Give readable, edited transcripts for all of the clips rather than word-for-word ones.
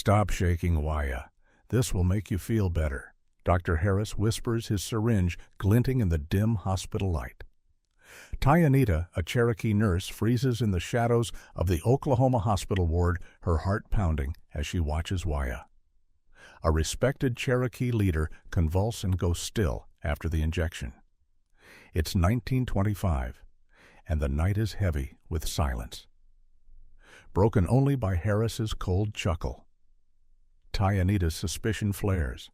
"Stop shaking, Waya. This will make you feel better," Dr. Harris whispers, his syringe glinting in the dim hospital light. Tayanita, a Cherokee nurse, freezes in the shadows of the Oklahoma hospital ward, her heart pounding as she watches Waya. A respected Cherokee leader convulses and goes still after the injection. It's 1925, and the night is heavy with silence, broken only by Harris's cold chuckle. Tayanita's suspicion flares.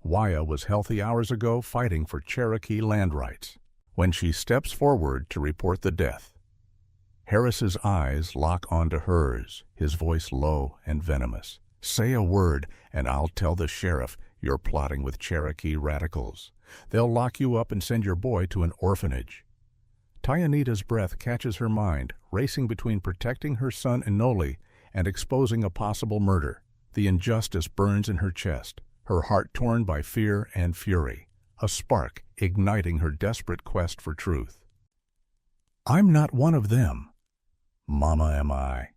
Waya was healthy hours ago, fighting for Cherokee land rights. When she steps forward to report the death, Harris's eyes lock onto hers, his voice low and venomous. "Say a word, and I'll tell the sheriff you're plotting with Cherokee radicals. They'll lock you up and send your boy to an orphanage." Tayanita's breath catches her mind, racing between protecting her son Enoli and exposing a possible murder. The injustice burns in her chest, her heart torn by fear and fury, a spark igniting her desperate quest for truth. "I'm not one of them. Mama am I."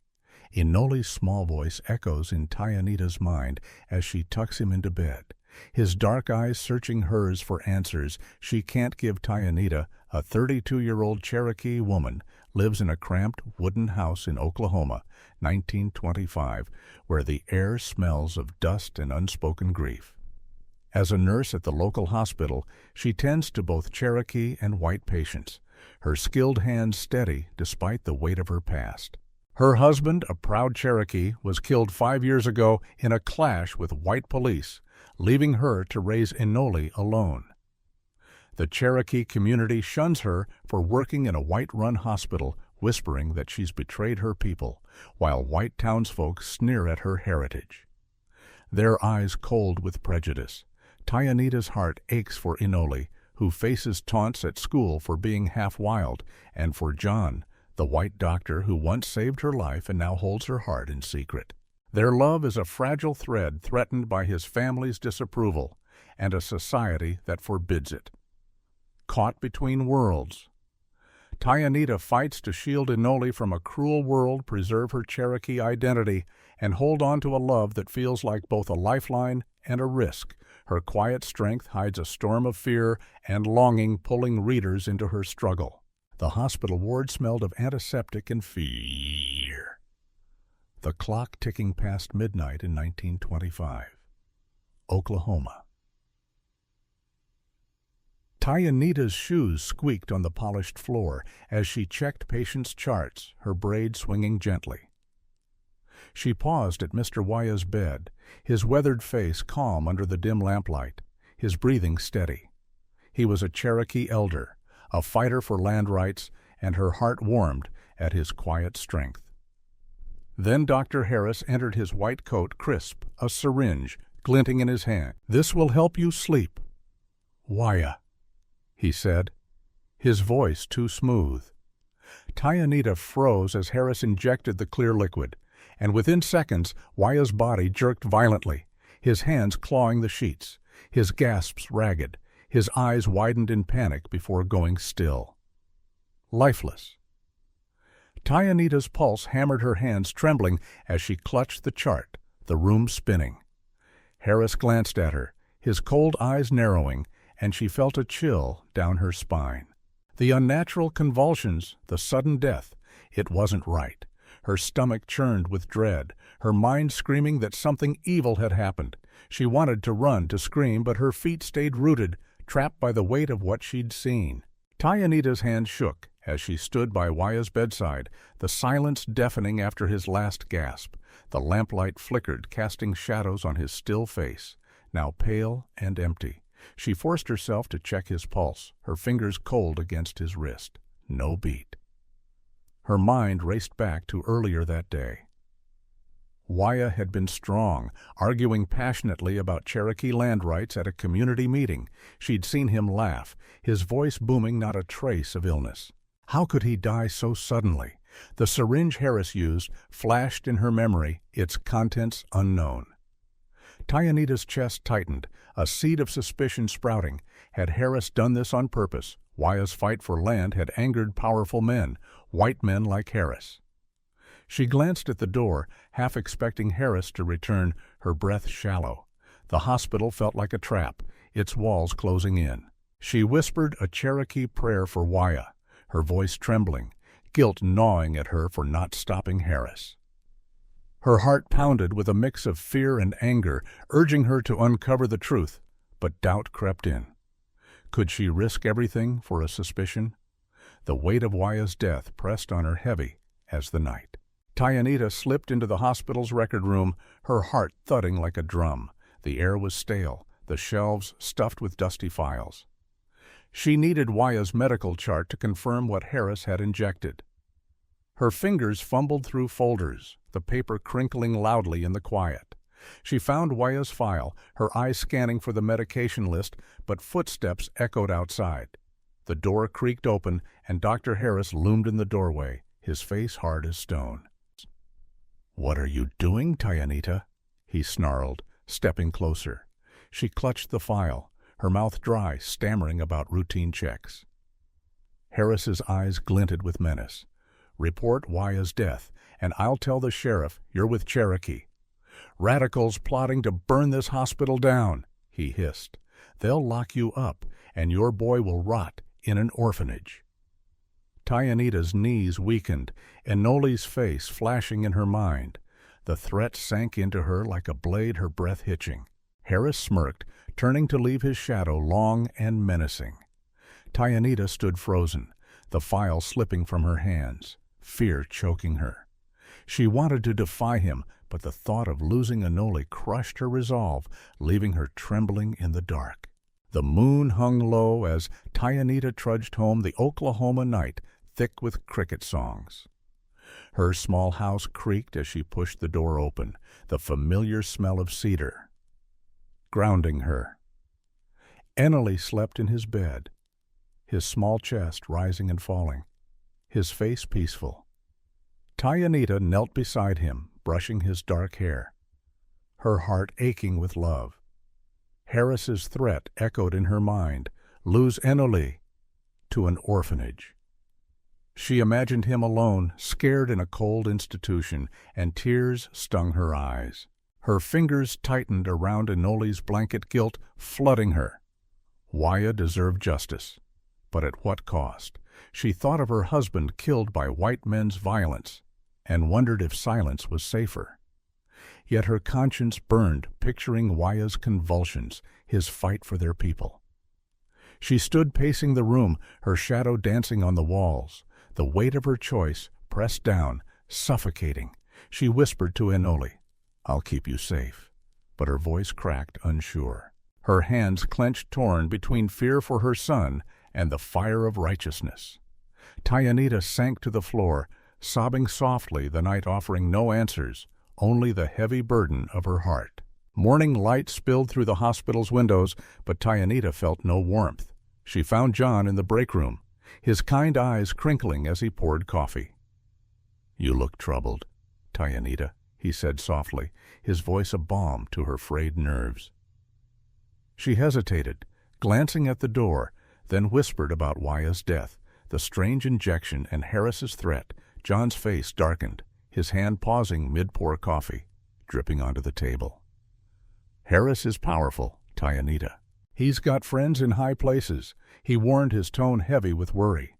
Enoli's small voice echoes in Tayanita's mind as she tucks him into bed, his dark eyes searching hers for answers. She can't give Tayanita. A 32-year-old Cherokee woman lives in a cramped wooden house in Oklahoma, 1925, where the air smells of dust and unspoken grief. As a nurse at the local hospital, she tends to both Cherokee and white patients, her skilled hands steady despite the weight of her past. Her husband, a proud Cherokee, was killed 5 years ago in a clash with white police, leaving her to raise Enoli alone. The Cherokee community shuns her for working in a white-run hospital, whispering that she's betrayed her people, while white townsfolk sneer at her heritage. Their eyes cold with prejudice, Tayanita's heart aches for Enoli, who faces taunts at school for being half-wild, and for John, the white doctor who once saved her life and now holds her heart in secret. Their love is a fragile thread threatened by his family's disapproval and a society that forbids it. Caught between worlds, Tayanita fights to shield Enoli from a cruel world, preserve her Cherokee identity, and hold on to a love that feels like both a lifeline and a risk. Her quiet strength hides a storm of fear and longing pulling readers into her struggle. The hospital ward smelled of antiseptic and fear. The clock ticking past midnight in 1925. Oklahoma. Tayanita's shoes squeaked on the polished floor as she checked patients' charts, her braid swinging gently. She paused at Mr. Waya's bed, his weathered face calm under the dim lamplight, his breathing steady. He was a Cherokee elder, a fighter for land rights, and her heart warmed at his quiet strength. Then Dr. Harris entered, his white coat crisp, a syringe glinting in his hand. "This will help you sleep, Waya," he said, his voice too smooth. Tayanita froze as Harris injected the clear liquid, and within seconds Waya's body jerked violently, his hands clawing the sheets, his gasps ragged, his eyes widened in panic before going still. Lifeless. Tayanita's pulse hammered, her hands trembling as she clutched the chart, the room spinning. Harris glanced at her, his cold eyes narrowing, and she felt a chill down her spine. The unnatural convulsions, the sudden death, it wasn't right. Her stomach churned with dread, her mind screaming that something evil had happened. She wanted to run, to scream, but her feet stayed rooted, trapped by the weight of what she'd seen. Tayanita's hand shook as she stood by Waya's bedside, the silence deafening after his last gasp. The lamplight flickered, casting shadows on his still face, now pale and empty. She forced herself to check his pulse, her fingers cold against his wrist. No beat. Her mind raced back to earlier that day. Waya had been strong, arguing passionately about Cherokee land rights at a community meeting. She'd seen him laugh, his voice booming, not a trace of illness. How could he die so suddenly? The syringe Harris used flashed in her memory, its contents unknown. Tayanita's chest tightened, a seed of suspicion sprouting. Had Harris done this on purpose? Waya's fight for land had angered powerful men, white men like Harris. She glanced at the door, half expecting Harris to return, her breath shallow. The hospital felt like a trap, its walls closing in. She whispered a Cherokee prayer for Waya, her voice trembling, guilt gnawing at her for not stopping Harris. Her heart pounded with a mix of fear and anger, urging her to uncover the truth, but doubt crept in. Could she risk everything for a suspicion? The weight of Waya's death pressed on her heavy as the night. Tayanita slipped into the hospital's record room, her heart thudding like a drum. The air was stale, the shelves stuffed with dusty files. She needed Waya's medical chart to confirm what Harris had injected. Her fingers fumbled through folders, the paper crinkling loudly in the quiet. She found Waya's file, her eyes scanning for the medication list, but footsteps echoed outside. The door creaked open, and Dr. Harris loomed in the doorway, his face hard as stone. "What are you doing, Tayanita?" he snarled, stepping closer. She clutched the file, her mouth dry, stammering about routine checks. Harris's eyes glinted with menace. "Report Waya's death, and I'll tell the sheriff you're with Cherokee. Radicals plotting to burn this hospital down," he hissed. "They'll lock you up, and your boy will rot in an orphanage." Tayanita's knees weakened, Enoli's face flashing in her mind. The threat sank into her like a blade, her breath hitching. Harris smirked, turning to leave his shadow long and menacing. Tayanita stood frozen, the file slipping from her hands, fear choking her. She wanted to defy him, but the thought of losing Enoli crushed her resolve, leaving her trembling in the dark. The moon hung low as Tayanita trudged home, the Oklahoma night thick with cricket songs. Her small house creaked as she pushed the door open, the familiar smell of cedar grounding her. Enoli slept in his bed, his small chest rising and falling, his face peaceful. Tayanita knelt beside him, brushing his dark hair, her heart aching with love. Harris's threat echoed in her mind, lose Enoli to an orphanage. She imagined him alone, scared in a cold institution, and tears stung her eyes. Her fingers tightened around Enoli's blanket, guilt flooding her. Waya deserved justice, but at what cost? She thought of her husband killed by white men's violence, and wondered if silence was safer. Yet her conscience burned, picturing Waya's convulsions, his fight for their people. She stood pacing the room, her shadow dancing on the walls. The weight of her choice pressed down, suffocating. She whispered to Enoli, "I'll keep you safe." But her voice cracked, unsure. Her hands clenched, torn between fear for her son and the fire of righteousness. Tayanita sank to the floor, sobbing softly, the night offering no answers, only the heavy burden of her heart. Morning light spilled through the hospital's windows, but Tayanita felt no warmth. She found John in the break room, his kind eyes crinkling as he poured coffee. "You look troubled, Tayanita," he said softly, his voice a balm to her frayed nerves. She hesitated, glancing at the door, then whispered about Waya's death, the strange injection and Harris's threat. John's face darkened, his hand pausing mid-pour coffee, dripping onto the table. "Harris is powerful, Tayanita. He's got friends in high places," he warned, his tone heavy with worry.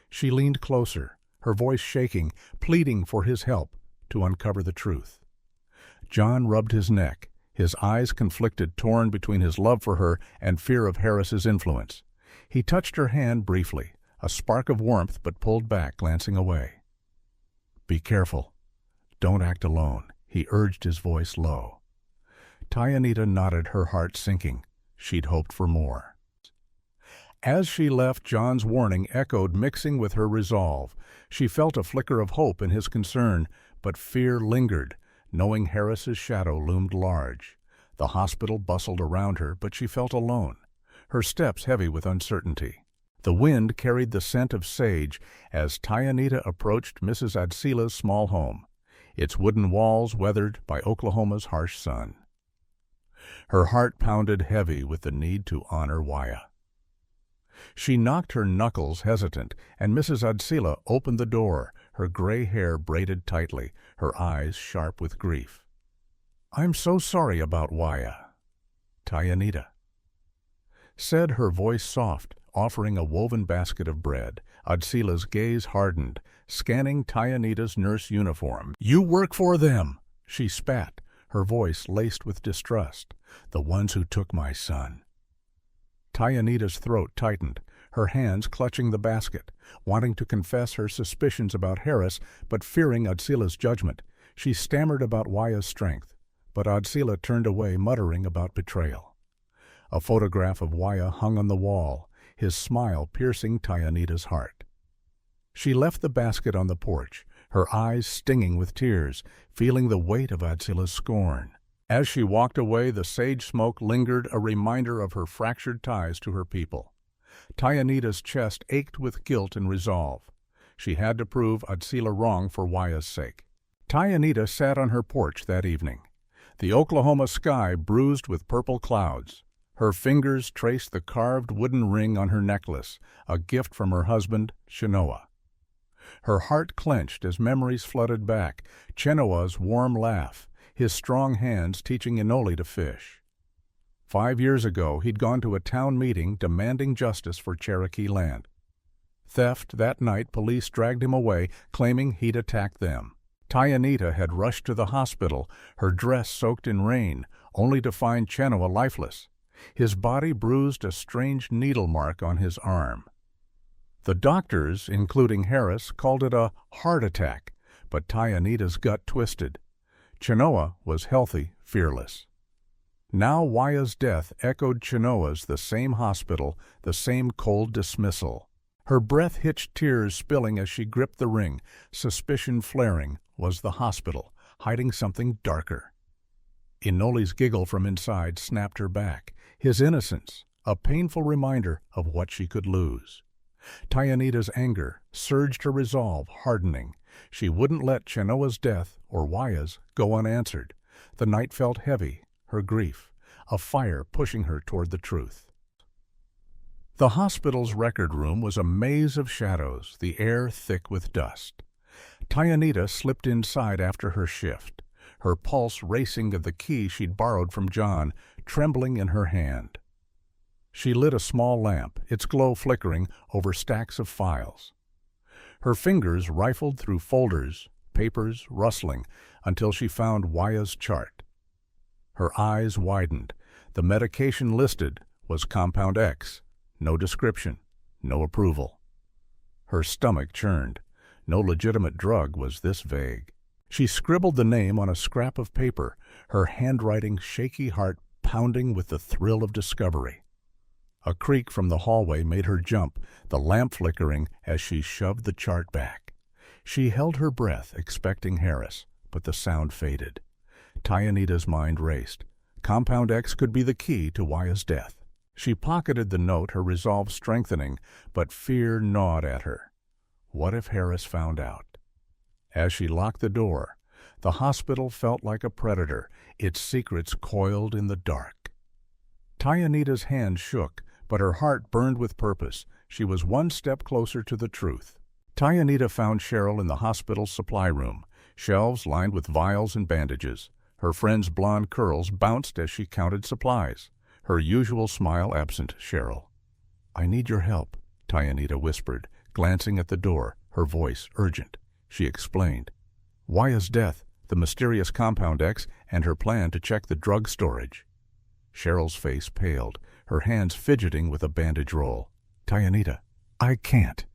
She leaned closer, her voice shaking, pleading for his help to uncover the truth. John rubbed his neck, his eyes conflicted, torn between his love for her and fear of Harris's influence. He touched her hand briefly, a spark of warmth, but pulled back, glancing away. "Be careful. Don't act alone," he urged, his voice low. Tayanita nodded, her heart sinking. She'd hoped for more. As she left, John's warning echoed, mixing with her resolve. She felt a flicker of hope in his concern, but fear lingered, knowing Harris's shadow loomed large. The hospital bustled around her, but she felt alone, her steps heavy with uncertainty. The wind carried the scent of sage as Tayanita approached Mrs. Adsila's small home, its wooden walls weathered by Oklahoma's harsh sun. Her heart pounded heavy with the need to honor Waya. She knocked, her knuckles hesitant, and Mrs. Adsila opened the door, her gray hair braided tightly, her eyes sharp with grief. "I'm so sorry about Waya," Tayanita said, her voice soft, offering a woven basket of bread. Adsila's gaze hardened, scanning Tayanita's nurse uniform. "You work for them," she spat, her voice laced with distrust. "The ones who took my son." Tayanita's throat tightened, her hands clutching the basket, wanting to confess her suspicions about Harris, but fearing Adsila's judgment. She stammered about Waya's strength, but Adsila turned away, muttering about betrayal. A photograph of Waya hung on the wall, his smile piercing Tayanita's heart. She left the basket on the porch, her eyes stinging with tears, feeling the weight of Adsila's scorn. As she walked away, the sage smoke lingered, a reminder of her fractured ties to her people. Tayanita's chest ached with guilt and resolve. She had to prove Adsila wrong for Waya's sake. Tayanita sat on her porch that evening, the Oklahoma sky bruised with purple clouds. Her fingers traced the carved wooden ring on her necklace, a gift from her husband, Chenoa. Her heart clenched as memories flooded back, Chenoa's warm laugh, his strong hands teaching Enoli to fish. 5 years ago, he'd gone to a town meeting demanding justice for Cherokee land. Theft that night, police dragged him away, claiming he'd attacked them. Tayanita had rushed to the hospital, her dress soaked in rain, only to find Chenoa lifeless. His body bruised, a strange needle mark on his arm. The doctors, including Harris, called it a heart attack, but Tayanita's gut twisted. Chenoa was healthy, fearless. Now Waya's death echoed Chenoa's, the same hospital, the same cold dismissal. Her breath hitched, tears spilling as she gripped the ring. Suspicion flaring. Was the hospital hiding something darker? Enoli's giggle from inside snapped her back. His innocence, a painful reminder of what she could lose. Tayanita's anger surged, her resolve hardening. She wouldn't let Chenoa's death, or Waya's, go unanswered. The night felt heavy, her grief, a fire pushing her toward the truth. The hospital's record room was a maze of shadows, the air thick with dust. Tayanita slipped inside after her shift, her pulse racing of the key she'd borrowed from John, trembling in her hand. She lit a small lamp, its glow flickering over stacks of files. Her fingers rifled through folders, papers rustling, until she found Waya's chart. Her eyes widened. The medication listed was Compound X. No description, no approval. Her stomach churned. No legitimate drug was this vague. She scribbled the name on a scrap of paper, her handwriting shaky, heart pounding with the thrill of discovery. A creak from the hallway made her jump, the lamp flickering as she shoved the chart back. She held her breath, expecting Harris, but the sound faded. Tayanita's mind raced. Compound X could be the key to Waya's death. She pocketed the note, her resolve strengthening, but fear gnawed at her. What if Harris found out? As she locked the door, the hospital felt like a predator, its secrets coiled in the dark. Tayanita's hand shook, but her heart burned with purpose. She was one step closer to the truth. Tayanita found Cheryl in the hospital's supply room, shelves lined with vials and bandages. Her friend's blonde curls bounced as she counted supplies, her usual smile absent. "Cheryl, I need your help," Tayanita whispered, glancing at the door, her voice urgent. She explained Waya's death, the mysterious Compound X, and her plan to check the drug storage. Cheryl's face paled, her hands fidgeting with a bandage roll. "Tayanita, I can't,"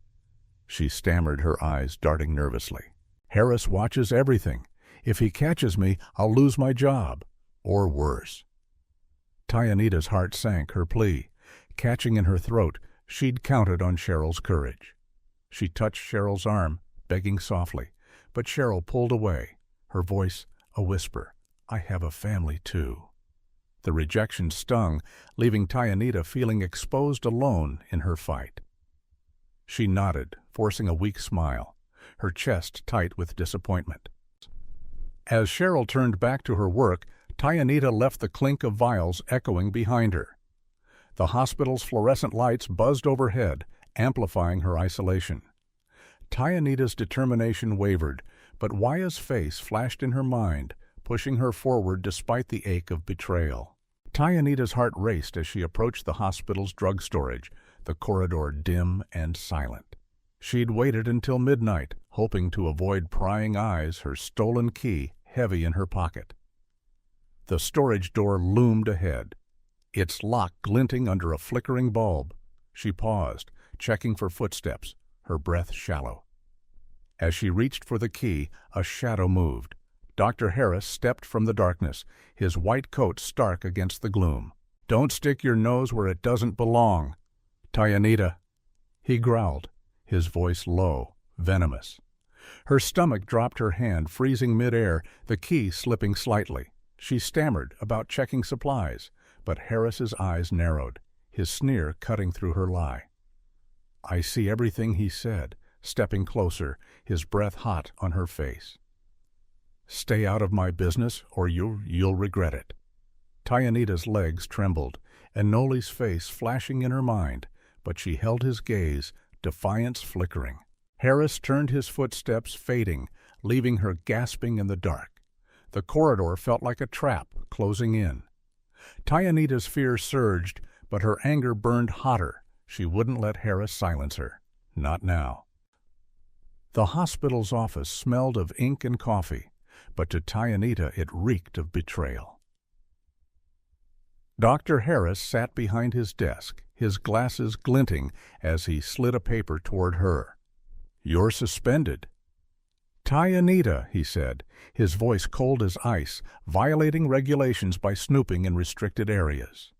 she stammered, her eyes darting nervously. "Harris watches everything. If he catches me, I'll lose my job. Or worse." Tayanita's heart sank, her plea catching in her throat. She'd counted on Cheryl's courage. She touched Cheryl's arm, begging softly, but Cheryl pulled away, her voice a whisper. "I have a family, too." The rejection stung, leaving Tayanita feeling exposed, alone in her fight. She nodded, forcing a weak smile, her chest tight with disappointment. As Cheryl turned back to her work, Tayanita left the clink of vials echoing behind her. The hospital's fluorescent lights buzzed overhead, amplifying her isolation. Tayanita's determination wavered, but Waya's face flashed in her mind, pushing her forward despite the ache of betrayal. Tayanita's heart raced as she approached the hospital's drug storage, the corridor dim and silent. She'd waited until midnight, hoping to avoid prying eyes, her stolen key heavy in her pocket. The storage door loomed ahead, its lock glinting under a flickering bulb. She paused, checking for footsteps, her breath shallow. As she reached for the key, a shadow moved. Dr. Harris stepped from the darkness, his white coat stark against the gloom. "Don't stick your nose where it doesn't belong, Tayanita," he growled, his voice low, venomous. Her stomach dropped, her hand freezing midair, the key slipping slightly. She stammered about checking supplies, but Harris's eyes narrowed, his sneer cutting through her lie. "I see everything," he said, stepping closer, his breath hot on her face. "Stay out of my business, or you'll regret it." Tayanita's legs trembled, Enoli's face flashing in her mind, but she held his gaze, defiance flickering. Harris turned, his footsteps fading, leaving her gasping in the dark. The corridor felt like a trap, closing in. Tayanita's fear surged, but her anger burned hotter. She wouldn't let Harris silence her. Not now. The hospital's office smelled of ink and coffee, but to Tayanita it reeked of betrayal. Dr. Harris sat behind his desk, his glasses glinting as he slid a paper toward her. "You're suspended." "Tayanita," he said, his voice cold as ice, violating regulations by snooping in restricted areas.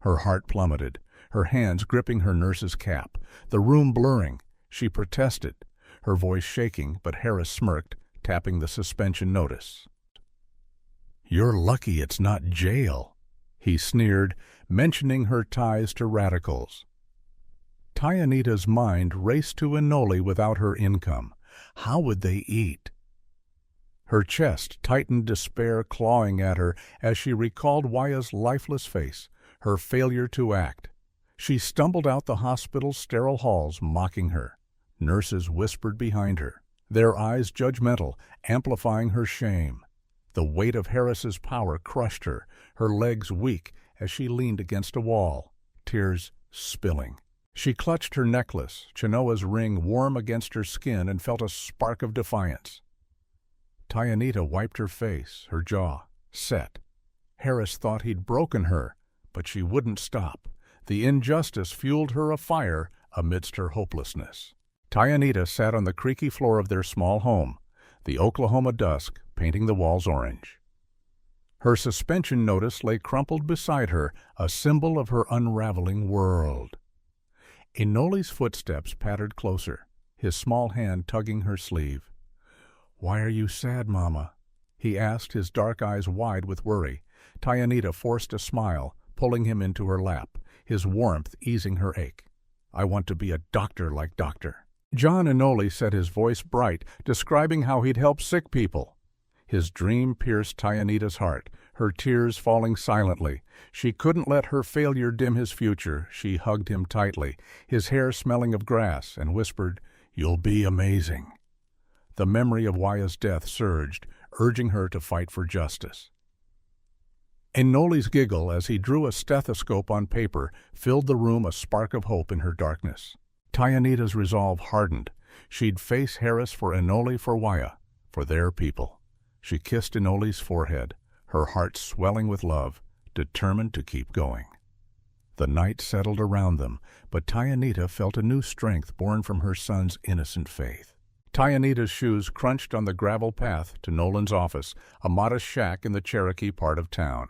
Her heart plummeted, her hands gripping her nurse's cap, the room blurring. She protested, her voice shaking, but Harris smirked, tapping the suspension notice. "You're lucky it's not jail," he sneered, mentioning her ties to radicals. Tayanita's mind raced to Enoli without her income. How would they eat? Her chest tightened, despair clawing at her as she recalled Waya's lifeless face, her failure to act. She stumbled out the hospital's sterile halls, mocking her. Nurses whispered behind her, their eyes judgmental, amplifying her shame. The weight of Harris's power crushed her, her legs weak as she leaned against a wall, tears spilling. She clutched her necklace, Chenoa's ring warm against her skin, and felt a spark of defiance. Tayanita wiped her face, her jaw set. Harris thought he'd broken her, but she wouldn't stop. The injustice fueled her afire amidst her hopelessness. Tayanita sat on the creaky floor of their small home, the Oklahoma dusk painting the walls orange. Her suspension notice lay crumpled beside her, a symbol of her unraveling world. Enoli's footsteps pattered closer, his small hand tugging her sleeve. "Why are you sad, Mama?" he asked, his dark eyes wide with worry. Tayanita forced a smile, pulling him into her lap, his warmth easing her ache. "I want to be a doctor like Doctor John." Enoli said, his voice bright, describing how he'd help sick people. His dream pierced Tayanita's heart, her tears falling silently. She couldn't let her failure dim his future. She hugged him tightly, his hair smelling of grass, and whispered, "You'll be amazing." The memory of Waya's death surged, urging her to fight for justice. Enoli's giggle as he drew a stethoscope on paper filled the room, a spark of hope in her darkness. Tayanita's resolve hardened. She'd face Harris for Enoli, for Waya, for their people. She kissed Enoli's forehead, her heart swelling with love, determined to keep going. The night settled around them, but Tayanita felt a new strength born from her son's innocent faith. Tayanita's shoes crunched on the gravel path to Nolan's office, a modest shack in the Cherokee part of town.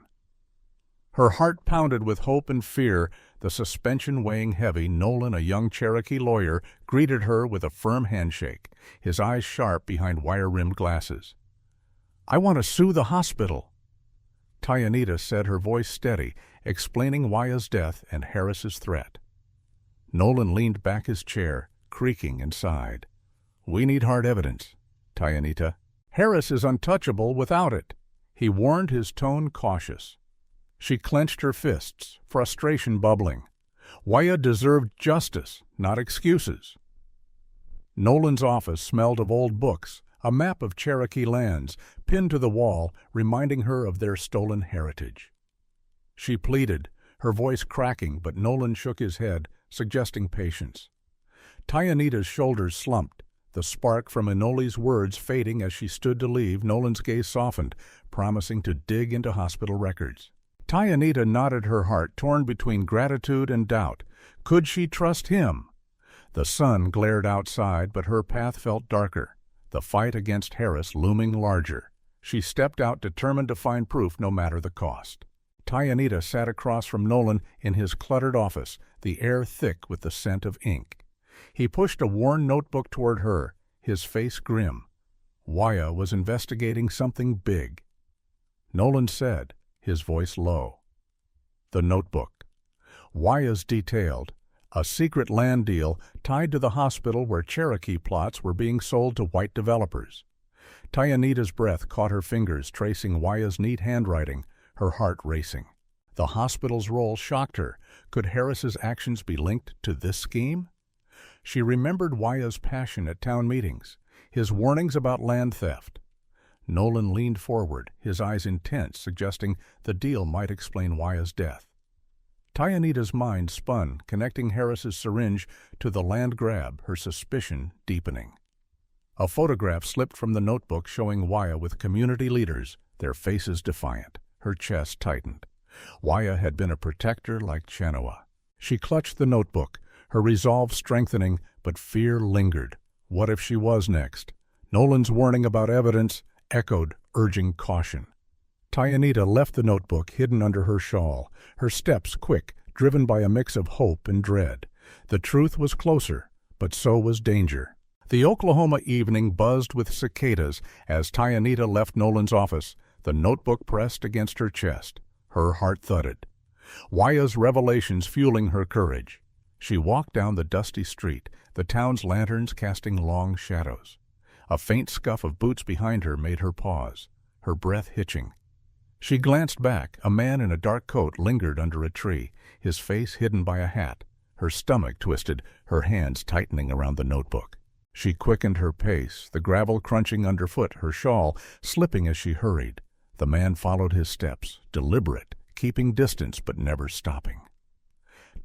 Her heart pounded with hope and fear, the suspension weighing heavy. Nolan, a young Cherokee lawyer, greeted her with a firm handshake, his eyes sharp behind wire-rimmed glasses. "I want to sue the hospital," Tayanita said, her voice steady, explaining Waya's death and Harris's threat. Nolan leaned back his chair, creaking, and sighed. "We need hard evidence, Tayanita. Harris is untouchable without it," he warned, his tone cautious. She clenched her fists, frustration bubbling. Waya deserved justice, not excuses. Nolan's office smelled of old books, a map of Cherokee lands, pinned to the wall, reminding her of their stolen heritage. She pleaded, her voice cracking, but Nolan shook his head, suggesting patience. Tayanita's shoulders slumped, the spark from Enoli's words fading as she stood to leave. Nolan's gaze softened, promising to dig into hospital records. Tayanita nodded, her heart torn between gratitude and doubt. Could she trust him? The sun glared outside, but her path felt darker, the fight against Harris looming larger. She stepped out, determined to find proof no matter the cost. Tayanita sat across from Nolan in his cluttered office, the air thick with the scent of ink. He pushed a worn notebook toward her, his face grim. Waya was investigating something big. Nolan said, his voice low. The notebook. Waya's detailed. A secret land deal tied to the hospital where Cherokee plots were being sold to white developers. Tayanita's breath caught her fingers, tracing Waya's neat handwriting, her heart racing. The hospital's role shocked her. Could Harris's actions be linked to this scheme? She remembered Waya's passion at town meetings, his warnings about land theft. Nolan leaned forward, his eyes intense, suggesting the deal might explain Waya's death. Tayanita's mind spun, connecting Harris's syringe to the land grab, her suspicion deepening. A photograph slipped from the notebook showing Waya with community leaders, their faces defiant. Her chest tightened. Waya had been a protector like Chenoa. She clutched the notebook, her resolve strengthening, but fear lingered. What if she was next? Nolan's warning about evidence echoed, urging caution. Tayanita left the notebook hidden under her shawl, her steps quick, driven by a mix of hope and dread. The truth was closer, but so was danger. The Oklahoma evening buzzed with cicadas as Tayanita left Nolan's office, the notebook pressed against her chest. Her heart thudded. Waya's revelations fueling her courage. She walked down the dusty street, the town's lanterns casting long shadows. A faint scuff of boots behind her made her pause, her breath hitching. She glanced back. A man in a dark coat lingered under a tree, his face hidden by a hat, her stomach twisted, her hands tightening around the notebook. She quickened her pace, the gravel crunching underfoot, her shawl slipping as she hurried. The man followed his steps, deliberate, keeping distance but never stopping.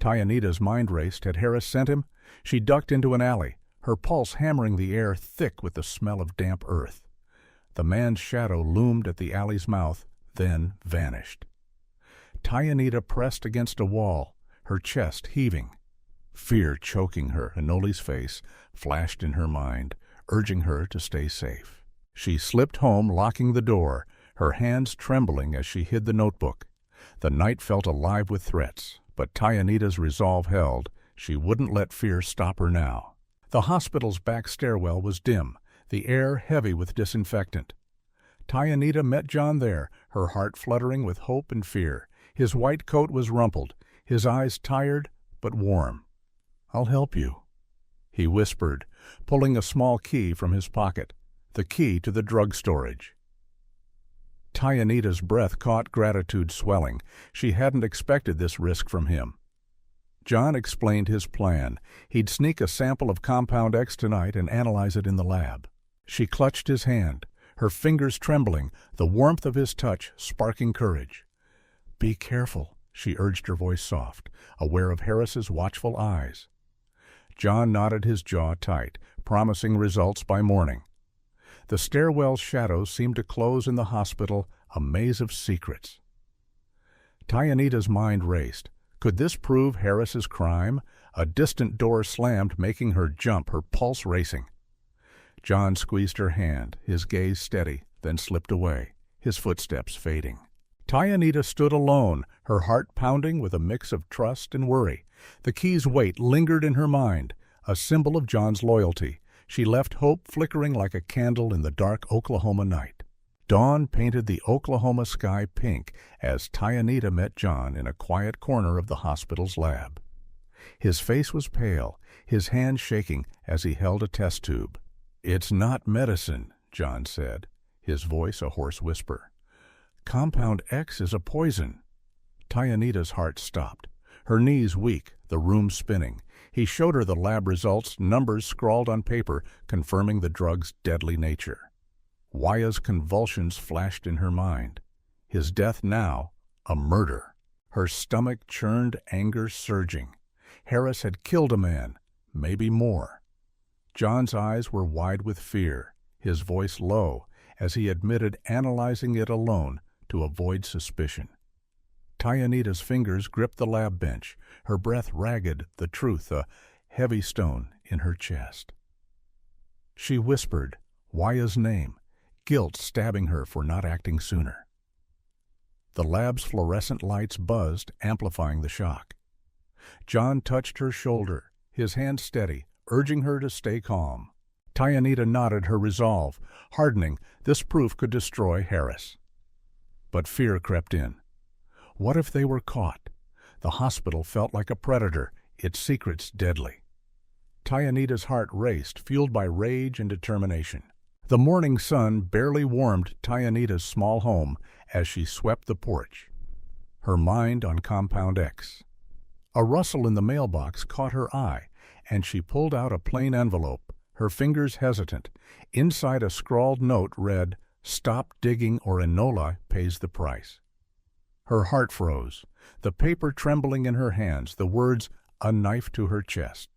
Tayanita's mind raced. Had Harris sent him? She ducked into an alley, her pulse hammering the air thick with the smell of damp earth. The man's shadow loomed at the alley's mouth, then vanished. Tayanita pressed against a wall, her chest heaving. Fear choking her, Enoli's face flashed in her mind, urging her to stay safe. She slipped home, locking the door, her hands trembling as she hid the notebook. The night felt alive with threats, but Tayanita's resolve held. She wouldn't let fear stop her now. The hospital's back stairwell was dim, the air heavy with disinfectant. Tayanita met John there, her heart fluttering with hope and fear. His white coat was rumpled, his eyes tired but warm. "I'll help you," he whispered, pulling a small key from his pocket, the key to the drug storage. Tayanita's breath caught, gratitude swelling. She hadn't expected this risk from him. John explained his plan. He'd sneak a sample of Compound X tonight and analyze it in the lab. She clutched his hand, her fingers trembling, the warmth of his touch sparking courage. "Be careful," she urged, her voice soft, aware of Harris's watchful eyes. John nodded, his jaw tight, promising results by morning. The stairwell's shadows seemed to close in the hospital, a maze of secrets. Tayanita's mind raced. Could this prove Harris's crime? A distant door slammed, making her jump, her pulse racing. John squeezed her hand, his gaze steady, then slipped away, his footsteps fading. Tayanita stood alone, her heart pounding with a mix of trust and worry. The key's weight lingered in her mind, a symbol of John's loyalty. She left hope flickering like a candle in the dark Oklahoma night. Dawn painted the Oklahoma sky pink as Tayanita met John in a quiet corner of the hospital's lab. His face was pale, his hand shaking as he held a test tube. "It's not medicine," John said, his voice a hoarse whisper. "Compound X is a poison." Tayanita's heart stopped, her knees weak, the room spinning. He showed her the lab results, numbers scrawled on paper confirming the drug's deadly nature. Waya's convulsions flashed in her mind. His death now, a murder. Her stomach churned, anger surging. Harris had killed a man, maybe more. John's eyes were wide with fear, his voice low, as he admitted analyzing it alone to avoid suspicion. Tayanita's fingers gripped the lab bench, her breath ragged, the truth a heavy stone in her chest. She whispered Waya's name, guilt stabbing her for not acting sooner. The lab's fluorescent lights buzzed, amplifying the shock. John touched her shoulder, his hand steady, urging her to stay calm. Tayanita nodded, her resolve hardening. This proof could destroy Harris. But fear crept in. What if they were caught? The hospital felt like a predator, its secrets deadly. Tayanita's heart raced, fueled by rage and determination. The morning sun barely warmed Tayanita's small home as she swept the porch, her mind on Compound X. A rustle in the mailbox caught her eye, and she pulled out a plain envelope, her fingers hesitant. Inside a scrawled note read, "Stop digging or Enoli pays the price." Her heart froze, the paper trembling in her hands, the words, "A knife to her chest."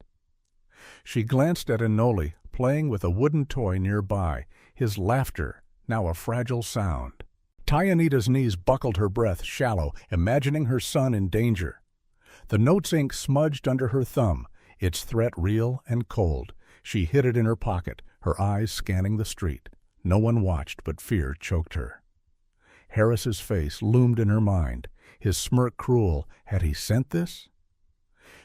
She glanced at Enoli, playing with a wooden toy nearby, his laughter now a fragile sound. Tayanita's knees buckled, her breath shallow, imagining her son in danger. The note's ink smudged under her thumb, its threat real and cold. She hid it in her pocket, her eyes scanning the street. No one watched, but fear choked her. Harris's face loomed in her mind, his smirk cruel. Had he sent this?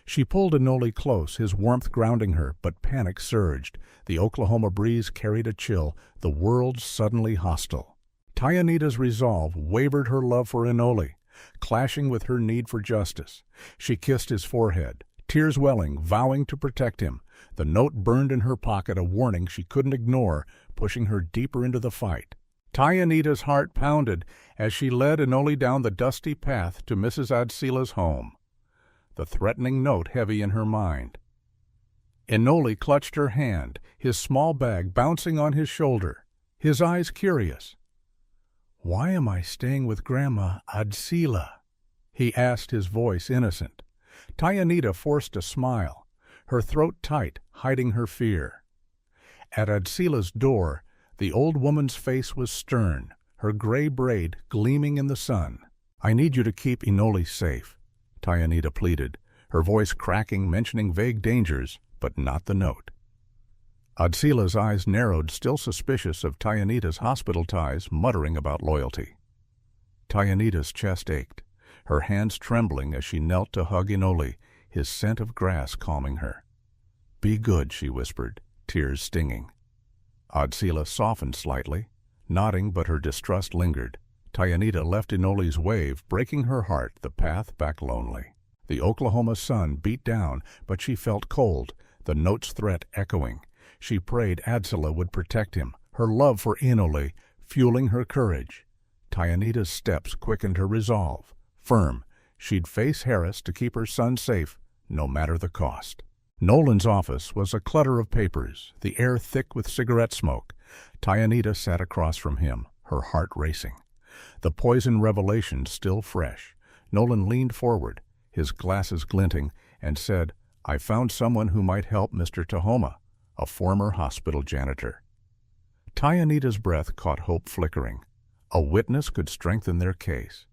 She pulled Enoli close, his warmth grounding her, but panic surged. The Oklahoma breeze carried a chill, the world suddenly hostile. Tayanita's resolve wavered, her love for Enoli, clashing with her need for justice. She kissed his forehead, tears welling, vowing to protect him. The note burned in her pocket, a warning she couldn't ignore, pushing her deeper into the fight. Tayanita's heart pounded as she led Enoli down the dusty path to Mrs. Adsila's home, the threatening note heavy in her mind. Enoli clutched her hand, his small bag bouncing on his shoulder, his eyes curious. "Why am I staying with Grandma Adsila?" he asked, his voice innocent. Tayanita forced a smile, her throat tight, hiding her fear. At Adsila's door, the old woman's face was stern, her gray braid gleaming in the sun. "I need you to keep Enoli safe," Tayanita pleaded, her voice cracking, mentioning vague dangers, but not the note. Adsila's eyes narrowed, still suspicious of Tayanita's hospital ties, muttering about loyalty. Tayanita's chest ached, her hands trembling as she knelt to hug Enoli, his scent of grass calming her. "Be good," she whispered, tears stinging. Adsila softened slightly, nodding, but her distrust lingered. Tayanita left Enoli's wave, breaking her heart, the path back lonely. The Oklahoma sun beat down, but she felt cold, the note's threat echoing. She prayed Adsila would protect him, her love for Enoli fueling her courage. Tayanita's steps quickened her resolve. Firm, she'd face Harris to keep her son safe, no matter the cost. Nolan's office was a clutter of papers, the air thick with cigarette smoke. Tayanita sat across from him, her heart racing. The poison revelation still fresh. Nolan leaned forward, his glasses glinting, and said, "I found someone who might help Mr. Tahoma, a former hospital janitor." Tayanita's breath caught hope flickering. A witness could strengthen their case.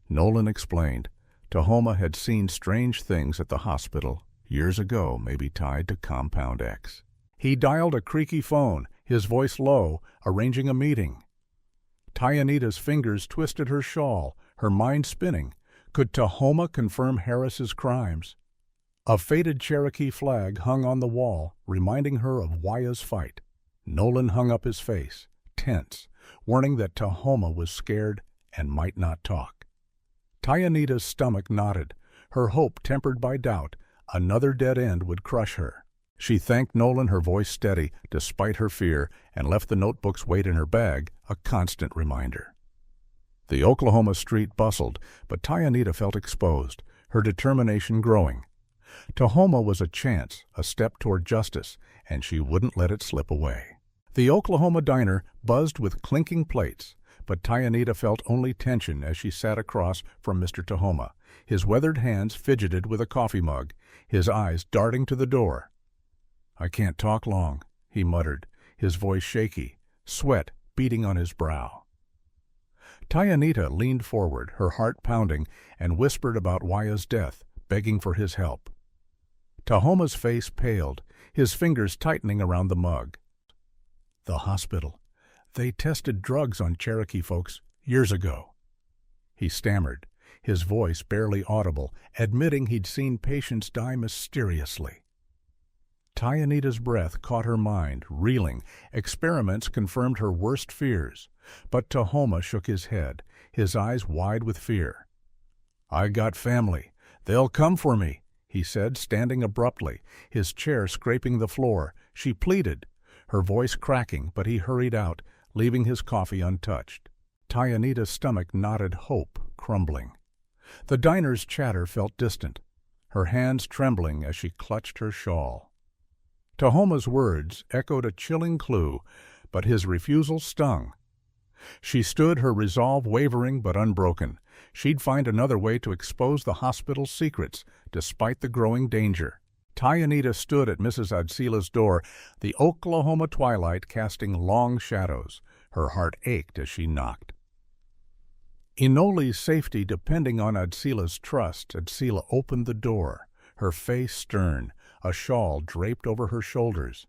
Nolan explained, Tahoma had seen strange things at the hospital years ago, maybe tied to Compound X. He dialed a creaky phone, his voice low, arranging a meeting. Tayanita's fingers twisted her shawl, her mind spinning. Could Tahoma confirm Harris's crimes? A faded Cherokee flag hung on the wall, reminding her of Waya's fight. Nolan hung up his face, tense, warning that Tahoma was scared and might not talk. Tayanita's stomach knotted, her hope tempered by doubt. Another dead end would crush her. She thanked Nolan, her voice steady, despite her fear, and left the notebook's weight in her bag, a constant reminder. The Oklahoma street bustled, but Tayanita felt exposed, her determination growing. Tahoma was a chance, a step toward justice, and she wouldn't let it slip away. The Oklahoma diner buzzed with clinking plates, but Tayanita felt only tension as she sat across from Mr. Tahoma. His weathered hands fidgeted with a coffee mug, his eyes darting to the door. "I can't talk long," he muttered, his voice shaky, sweat beating on his brow. Tayanita leaned forward, her heart pounding, and whispered about Waya's death, begging for his help. Tahoma's face paled, his fingers tightening around the mug. "The hospital. They tested drugs on Cherokee folks years ago." He stammered, his voice barely audible, admitting he'd seen patients die mysteriously. Tayanita's breath caught her mind, reeling. Experiments confirmed her worst fears. But Tahoma shook his head, his eyes wide with fear. "I got family. They'll come for me," he said, standing abruptly, his chair scraping the floor. She pleaded, her voice cracking, but he hurried out, leaving his coffee untouched. Tayanita's stomach knotted, hope crumbling. The diner's chatter felt distant, her hands trembling as she clutched her shawl. Tahoma's words echoed a chilling clue, but his refusal stung. She stood, her resolve wavering but unbroken. She'd find another way to expose the hospital's secrets, despite the growing danger. Tayanita stood at Mrs. Adsila's door, the Oklahoma twilight casting long shadows. Her heart ached as she knocked. Enoli's safety depending on Adsila's trust, Adsila opened the door, her face stern, a shawl draped over her shoulders.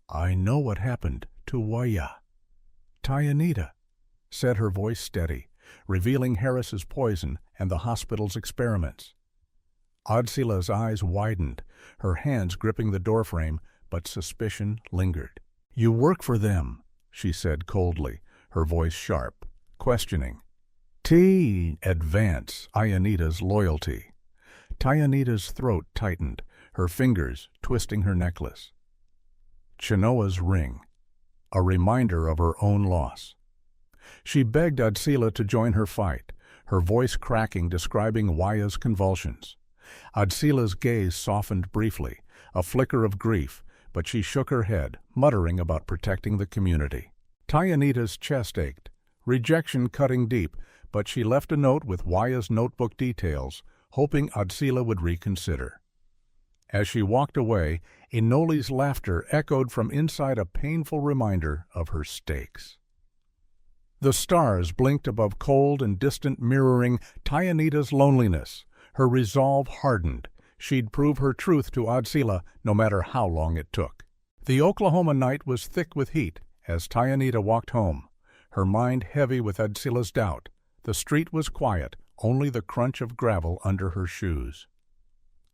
"I know what happened to Waya." "Tayanita," said her voice steady, revealing Harris's poison and the hospital's experiments. Adsila's eyes widened, her hands gripping the doorframe, but suspicion lingered. "You work for them," she said coldly, her voice sharp, questioning. Advance Tayanita's loyalty." Tayanita's throat tightened, her fingers twisting her necklace. Chenoa's ring, a reminder of her own loss. She begged Adsila to join her fight, her voice cracking, describing Waya's convulsions. Adsila's gaze softened briefly, a flicker of grief, but she shook her head, muttering about protecting the community. Tayanita's chest ached, rejection cutting deep, but she left a note with Waya's notebook details, hoping Adsila would reconsider. As she walked away, Enoli's laughter echoed from inside, a painful reminder of her stakes. The stars blinked above cold and distant, mirroring Tayanita's loneliness. Her resolve hardened. She'd prove her truth to Adsila, no matter how long it took. The Oklahoma night was thick with heat as Tayanita walked home, her mind heavy with Adsila's doubt. The street was quiet, only the crunch of gravel under her shoes.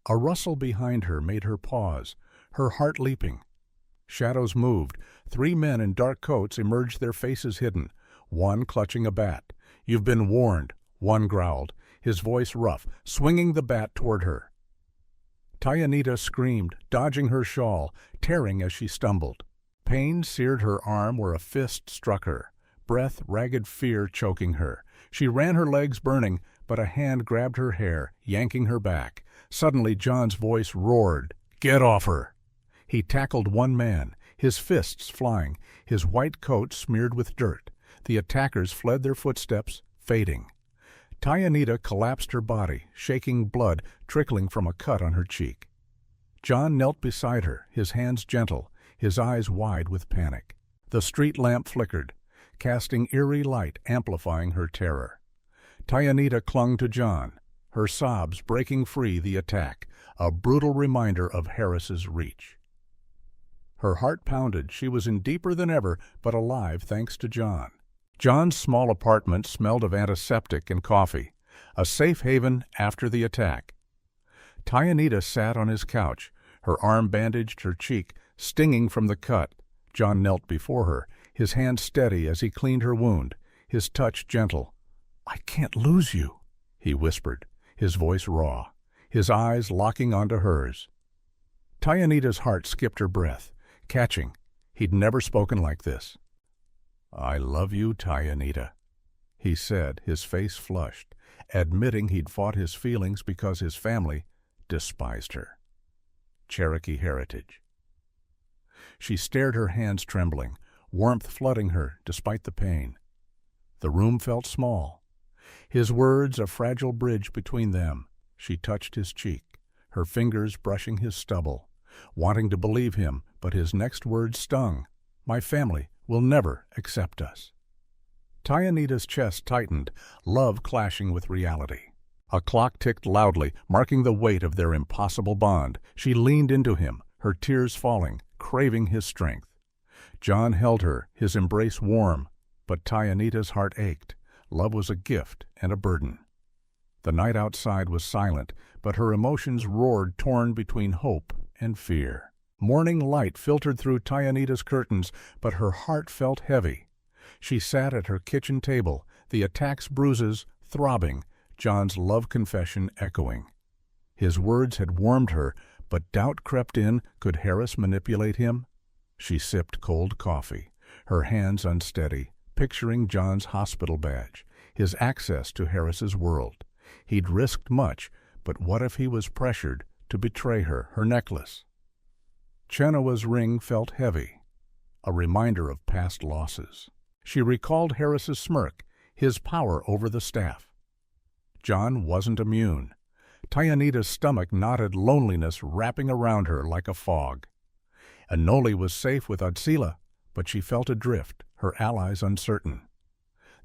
A rustle behind her made her pause, her heart leaping. Shadows moved. 3 men in dark coats emerged, their faces hidden, one clutching a bat. "You've been warned," one growled, his voice rough, swinging the bat toward her. Tayanita screamed, dodging her shawl, tearing as she stumbled. Pain seared her arm where a fist struck her, breath, ragged fear choking her. She ran, her legs burning, but a hand grabbed her hair, yanking her back. Suddenly John's voice roared, "Get off her!" He tackled one man, his fists flying, his white coat smeared with dirt. The attackers fled, their footsteps fading. Tayanita collapsed, her body, shaking, blood trickling from a cut on her cheek. John knelt beside her, his hands gentle, his eyes wide with panic. The street lamp flickered, casting eerie light, amplifying her terror. Tayanita clung to John, her sobs breaking free the attack, a brutal reminder of Harris's reach. Her heart pounded. She was in deeper than ever, but alive thanks to John. John's small apartment smelled of antiseptic and coffee, a safe haven after the attack. Tayanita sat on his couch, her arm bandaged, her cheek stinging from the cut. John knelt before her, his hand steady as he cleaned her wound, his touch gentle. "I can't lose you," he whispered, his voice raw, his eyes locking onto hers. Tayanita's heart skipped her breath, catching. He'd never spoken like this. "I love you, Tayanita," he said, his face flushed, admitting he'd fought his feelings because his family despised her. Cherokee heritage. She stared, her hands trembling, warmth flooding her despite the pain. The room felt small. His words a fragile bridge between them. She touched his cheek, her fingers brushing his stubble, wanting to believe him, but his next words stung. My family will never accept us. Tayanita's chest tightened, love clashing with reality. A clock ticked loudly, marking the weight of their impossible bond. She leaned into him, her tears falling, craving his strength. John held her, his embrace warm, but Tayanita's heart ached. Love was a gift and a burden. The night outside was silent, but her emotions roared, torn between hope and fear. Morning light filtered through Tayanita's curtains, but her heart felt heavy. She sat at her kitchen table, the attack's bruises throbbing, John's love confession echoing. His words had warmed her, but doubt crept in. Could Harris manipulate him? She sipped cold coffee, her hands unsteady, picturing John's hospital badge, his access to Harris's world. He'd risked much, but what if he was pressured to betray her necklace? Chenoa's ring felt heavy, a reminder of past losses. She recalled Harris's smirk, his power over the staff. John wasn't immune. Tayanita's stomach knotted, loneliness wrapping around her like a fog. Enoli was safe with Adsila, but she felt adrift, her allies uncertain.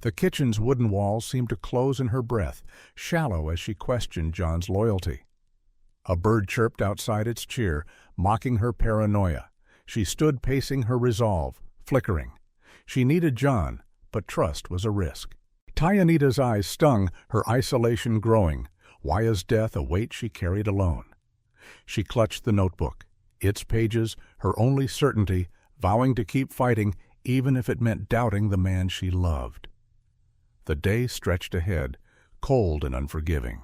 The kitchen's wooden walls seemed to close in her breath, shallow as she questioned John's loyalty. A bird chirped outside its cheer, mocking her paranoia. She stood pacing her resolve, flickering. She needed John, but trust was a risk. Tayanita's eyes stung, her isolation growing. Waya's death a weight she carried alone. She clutched the notebook, its pages her only certainty, vowing to keep fighting even if it meant doubting the man she loved. The day stretched ahead, cold and unforgiving.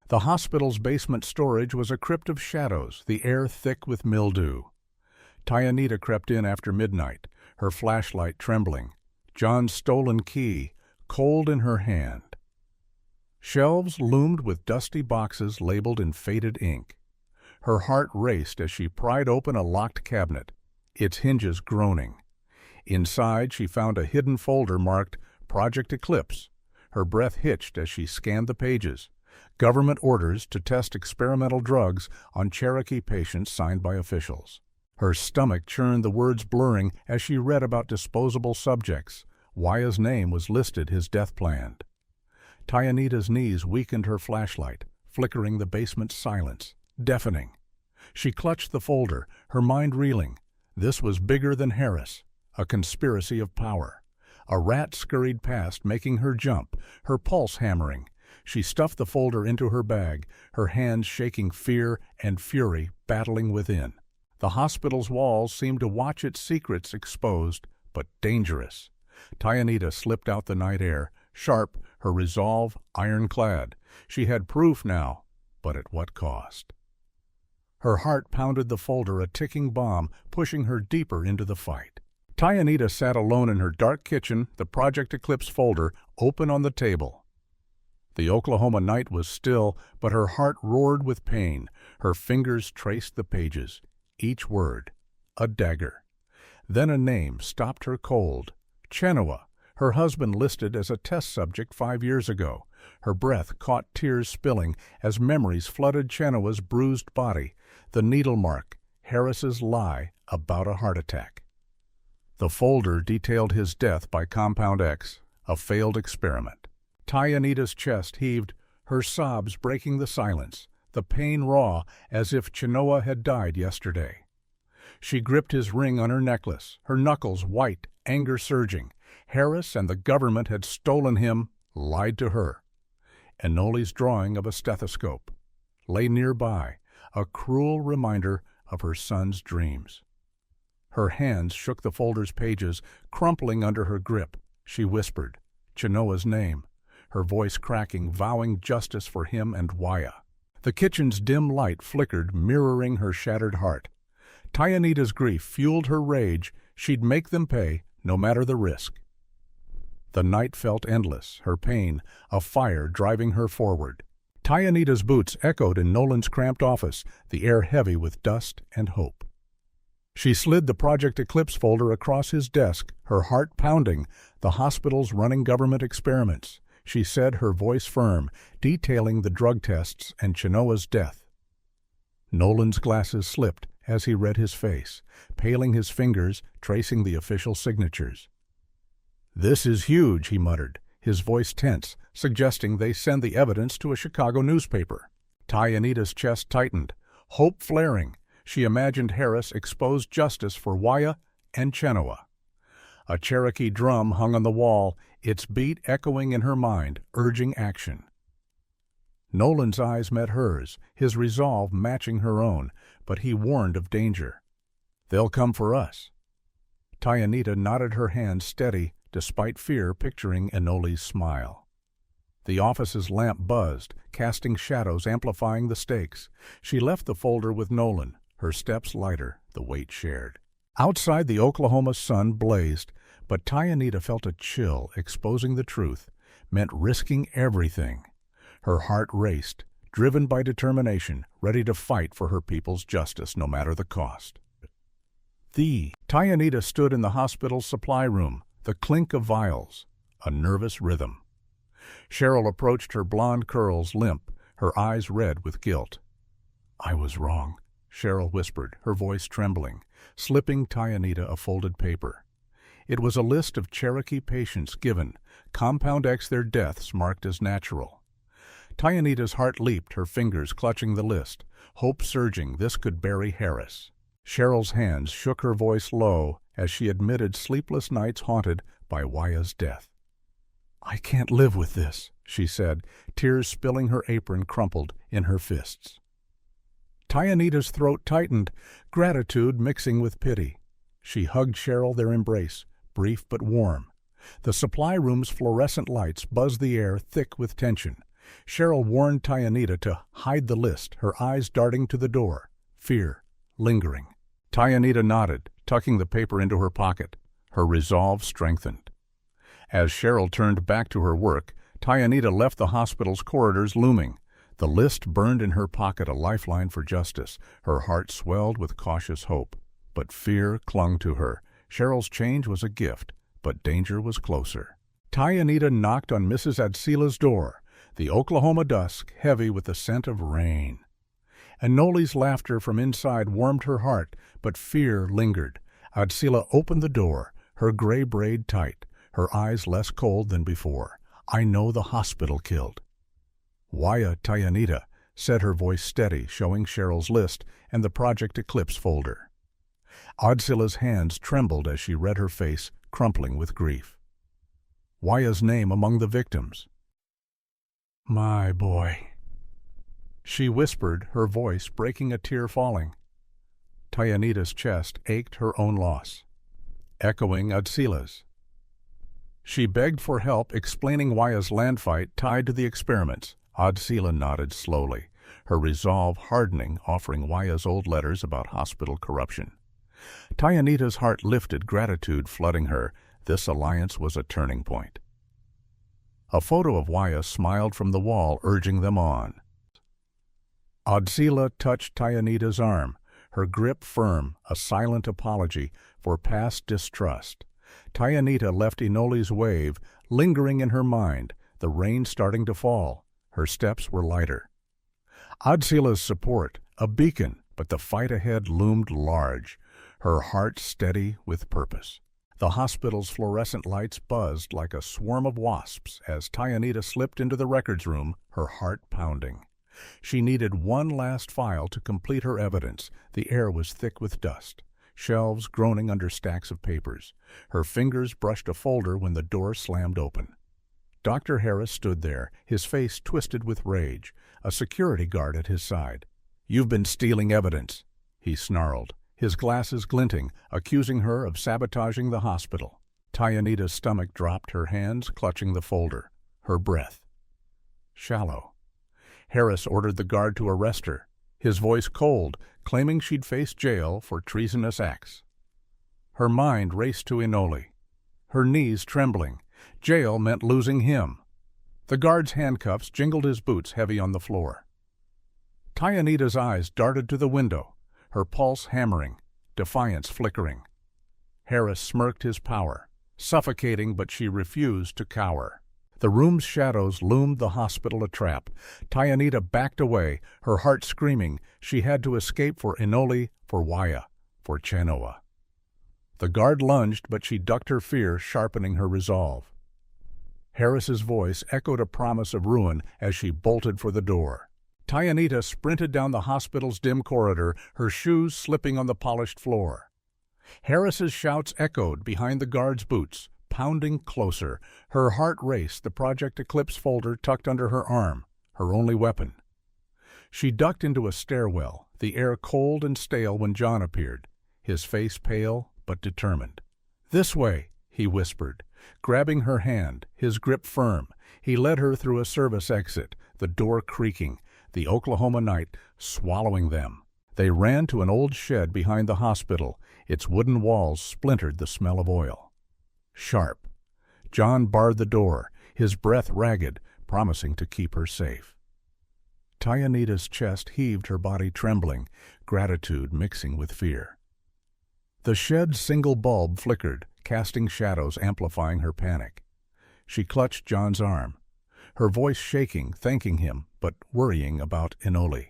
The hospital's basement storage was a crypt of shadows, the air thick with mildew. Tayanita crept in after midnight, her flashlight trembling, John's stolen key cold in her hand. Shelves loomed with dusty boxes labeled in faded ink. Her heart raced as she pried open a locked cabinet, its hinges groaning. Inside she found a hidden folder marked Project Eclipse. Her breath hitched as she scanned the pages. Government orders to test experimental drugs on Cherokee patients signed by officials. Her stomach churned, the words blurring as she read about disposable subjects. Waya's name was listed, his death planned. Tayanita's knees weakened, her flashlight, flickering the basement's silence, deafening. She clutched the folder, her mind reeling. This was bigger than Harris, a conspiracy of power. A rat scurried past, making her jump, her pulse hammering. She stuffed the folder into her bag, her hands shaking, fear and fury battling within. The hospital's walls seemed to watch its secrets exposed, but dangerous. Tayanita slipped out the night air, sharp, her resolve ironclad. She had proof now, but at what cost? Her heart pounded the folder, a ticking bomb, pushing her deeper into the fight. Tayanita sat alone in her dark kitchen, the Project Eclipse folder open on the table. The Oklahoma night was still, but her heart roared with pain. Her fingers traced the pages, each word a dagger. Then a name stopped her cold. Chenoa, her husband listed as a test subject 5 years ago. Her breath caught, tears spilling as memories flooded Chenoa's bruised body. The needle mark, Harris's lie about a heart attack. The folder detailed his death by Compound X, a failed experiment. Tayanita's chest heaved, her sobs breaking the silence, the pain raw as if Chenoa had died yesterday. She gripped his ring on her necklace, her knuckles white, anger surging. Harris and the government had stolen him, lied to her. Enoli's drawing of a stethoscope lay nearby, a cruel reminder of her son's dreams. Her hands shook the folder's pages, crumpling under her grip. She whispered Chenoa's name, her voice cracking, vowing justice for him and Waya. The kitchen's dim light flickered, mirroring her shattered heart. Tayanita's grief fueled her rage. She'd make them pay, no matter the risk. The night felt endless, her pain a fire driving her forward. Tayanita's boots echoed in Nolan's cramped office, the air heavy with dust and hope. She slid the Project Eclipse folder across his desk, her heart pounding, the hospital's running government experiments. She said, her voice firm, detailing the drug tests and Chenoa's death. Nolan's glasses slipped as he read his face, paling his fingers, tracing the official signatures. "This is huge," he muttered, his voice tense, suggesting they send the evidence to a Chicago newspaper. Tayanita's chest tightened, hope flaring. She imagined Harris exposed justice for Waya and Chenoa. A Cherokee drum hung on the wall, its beat echoing in her mind, urging action. Nolan's eyes met hers, his resolve matching her own, but he warned of danger. "They'll come for us." Tayanita nodded, her hand steady, despite fear picturing Enoli's smile. The office's lamp buzzed, casting shadows amplifying the stakes. She left the folder with Nolan, her steps lighter, the weight shared. Outside, the Oklahoma sun blazed, but Tayanita felt a chill. Exposing the truth meant risking everything. Her heart raced, driven by determination, ready to fight for her people's justice no matter the cost. Tayanita stood in the hospital's supply room, the clink of vials, a nervous rhythm. Cheryl approached, her blonde curls limp, her eyes red with guilt. "I was wrong," Cheryl whispered, her voice trembling, slipping Tayanita a folded paper. It was a list of Cherokee patients given, compound X their deaths marked as natural. Tayanita's heart leaped, her fingers clutching the list, hope surging this could bury Harris. Cheryl's hands shook, her voice low, as she admitted sleepless nights haunted by Waya's death. "I can't live with this," she said, tears spilling, her apron crumpled in her fists. Tayanita's throat tightened, gratitude mixing with pity. She hugged Cheryl, their embrace, brief but warm. The supply room's fluorescent lights buzzed the air, thick with tension. Cheryl warned Tayanita to hide the list, her eyes darting to the door, fear lingering. Tayanita nodded, tucking the paper into her pocket. Her resolve strengthened. As Cheryl turned back to her work, Tayanita left the hospital's corridors looming. The list burned in her pocket, a lifeline for justice. Her heart swelled with cautious hope. But fear clung to her. Cheryl's change was a gift, but danger was closer. Tayanita knocked on Mrs. Adsila's door, the Oklahoma dusk heavy with the scent of rain. Enoli's laughter from inside warmed her heart, but fear lingered. Adsila opened the door, her gray braid tight, her eyes less cold than before. "I know the hospital killed." "Waya, Tayanita," said, her voice steady, showing Cheryl's list and the Project Eclipse folder. Adsila's hands trembled as she read, her face crumpling with grief. Waya's name among the victims. "My boy," she whispered, her voice breaking, a tear falling. Tayanita's chest ached, her own loss, echoing Adsila's. She begged for help, explaining Waya's land fight tied to the experiments. Adsila nodded slowly, her resolve hardening, offering Waya's old letters about hospital corruption. Tayanita's heart lifted, gratitude flooding her. This alliance was a turning point. A photo of Waya smiled from the wall, urging them on. Adsila touched Tayanita's arm, her grip firm, a silent apology for past distrust. Tayanita left Enoli's wave lingering in her mind, the rain starting to fall. Her steps were lighter. Adsila's support, a beacon, but the fight ahead loomed large, her heart steady with purpose. The hospital's fluorescent lights buzzed like a swarm of wasps as Tayanita slipped into the records room, her heart pounding. She needed one last file to complete her evidence. The air was thick with dust, shelves groaning under stacks of papers. Her fingers brushed a folder when the door slammed open. Dr. Harris stood there, his face twisted with rage, a security guard at his side. "You've been stealing evidence," he snarled, his glasses glinting, accusing her of sabotaging the hospital. Tayanita's stomach dropped, her hands clutching the folder, her breath shallow. Harris ordered the guard to arrest her, his voice cold, claiming she'd face jail for treasonous acts. Her mind raced to Enoli, her knees trembling. Jail meant losing him. The guard's handcuffs jingled his boots heavy on the floor. Tayanita's eyes darted to the window, her pulse hammering, defiance flickering. Harris smirked his power, suffocating, but she refused to cower. The room's shadows loomed the hospital a trap. Tayanita backed away, her heart screaming. She had to escape for Enoli, for Waya, for Chenoa. The guard lunged, but she ducked her fear, sharpening her resolve. Harris's voice echoed a promise of ruin as she bolted for the door. Tayanita sprinted down the hospital's dim corridor, her shoes slipping on the polished floor. Harris's shouts echoed behind the guard's boots, pounding closer. Her heart raced, the Project Eclipse folder tucked under her arm, her only weapon. She ducked into a stairwell, the air cold and stale when John appeared, his face pale but determined. "This way," he whispered, grabbing her hand, his grip firm. He led her through a service exit, the door creaking, the Oklahoma night swallowing them. They ran to an old shed behind the hospital. Its wooden walls splintered the smell of oil. Sharp. John barred the door, his breath ragged, promising to keep her safe. Tayanita's chest heaved, her body trembling, gratitude mixing with fear. The shed's single bulb flickered, casting shadows, amplifying her panic. She clutched John's arm, her voice shaking, thanking him, but worrying about Enoli.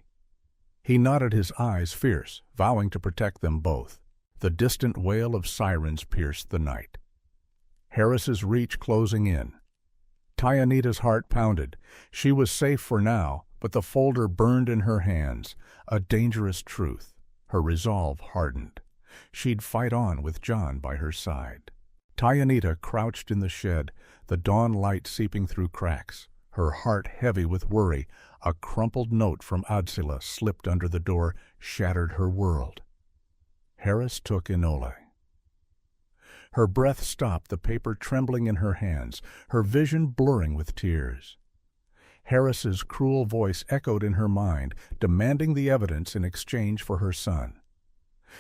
He nodded, his eyes fierce, vowing to protect them both. The distant wail of sirens pierced the night. Harris's reach closing in. Tayanita's heart pounded. She was safe for now, but the folder burned in her hands, a dangerous truth. Her resolve hardened. She'd fight on with John by her side. Tayanita crouched in the shed, the dawn light seeping through cracks, her heart heavy with worry. A crumpled note from Adsila slipped under the door, shattered her world. Harris took Enoli. Her breath stopped, the paper trembling in her hands, her vision blurring with tears. Harris's cruel voice echoed in her mind, demanding the evidence in exchange for her son.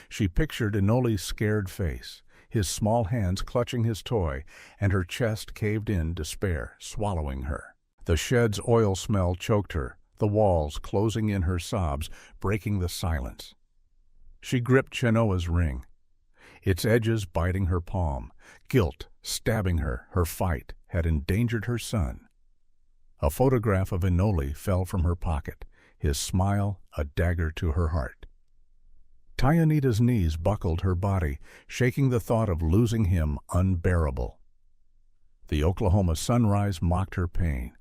She pictured Enoli's scared face, his small hands clutching his toy, and her chest caved in, despair swallowing her. The shed's oil smell choked her, the walls closing in her sobs, breaking the silence. She gripped Chenoa's ring, its edges biting her palm. Guilt stabbing her, her fight had endangered her son. A photograph of Enoli fell from her pocket, his smile a dagger to her heart. Tayanita's knees buckled, her body shaking, the thought of losing him unbearable. The Oklahoma sunrise mocked her pain.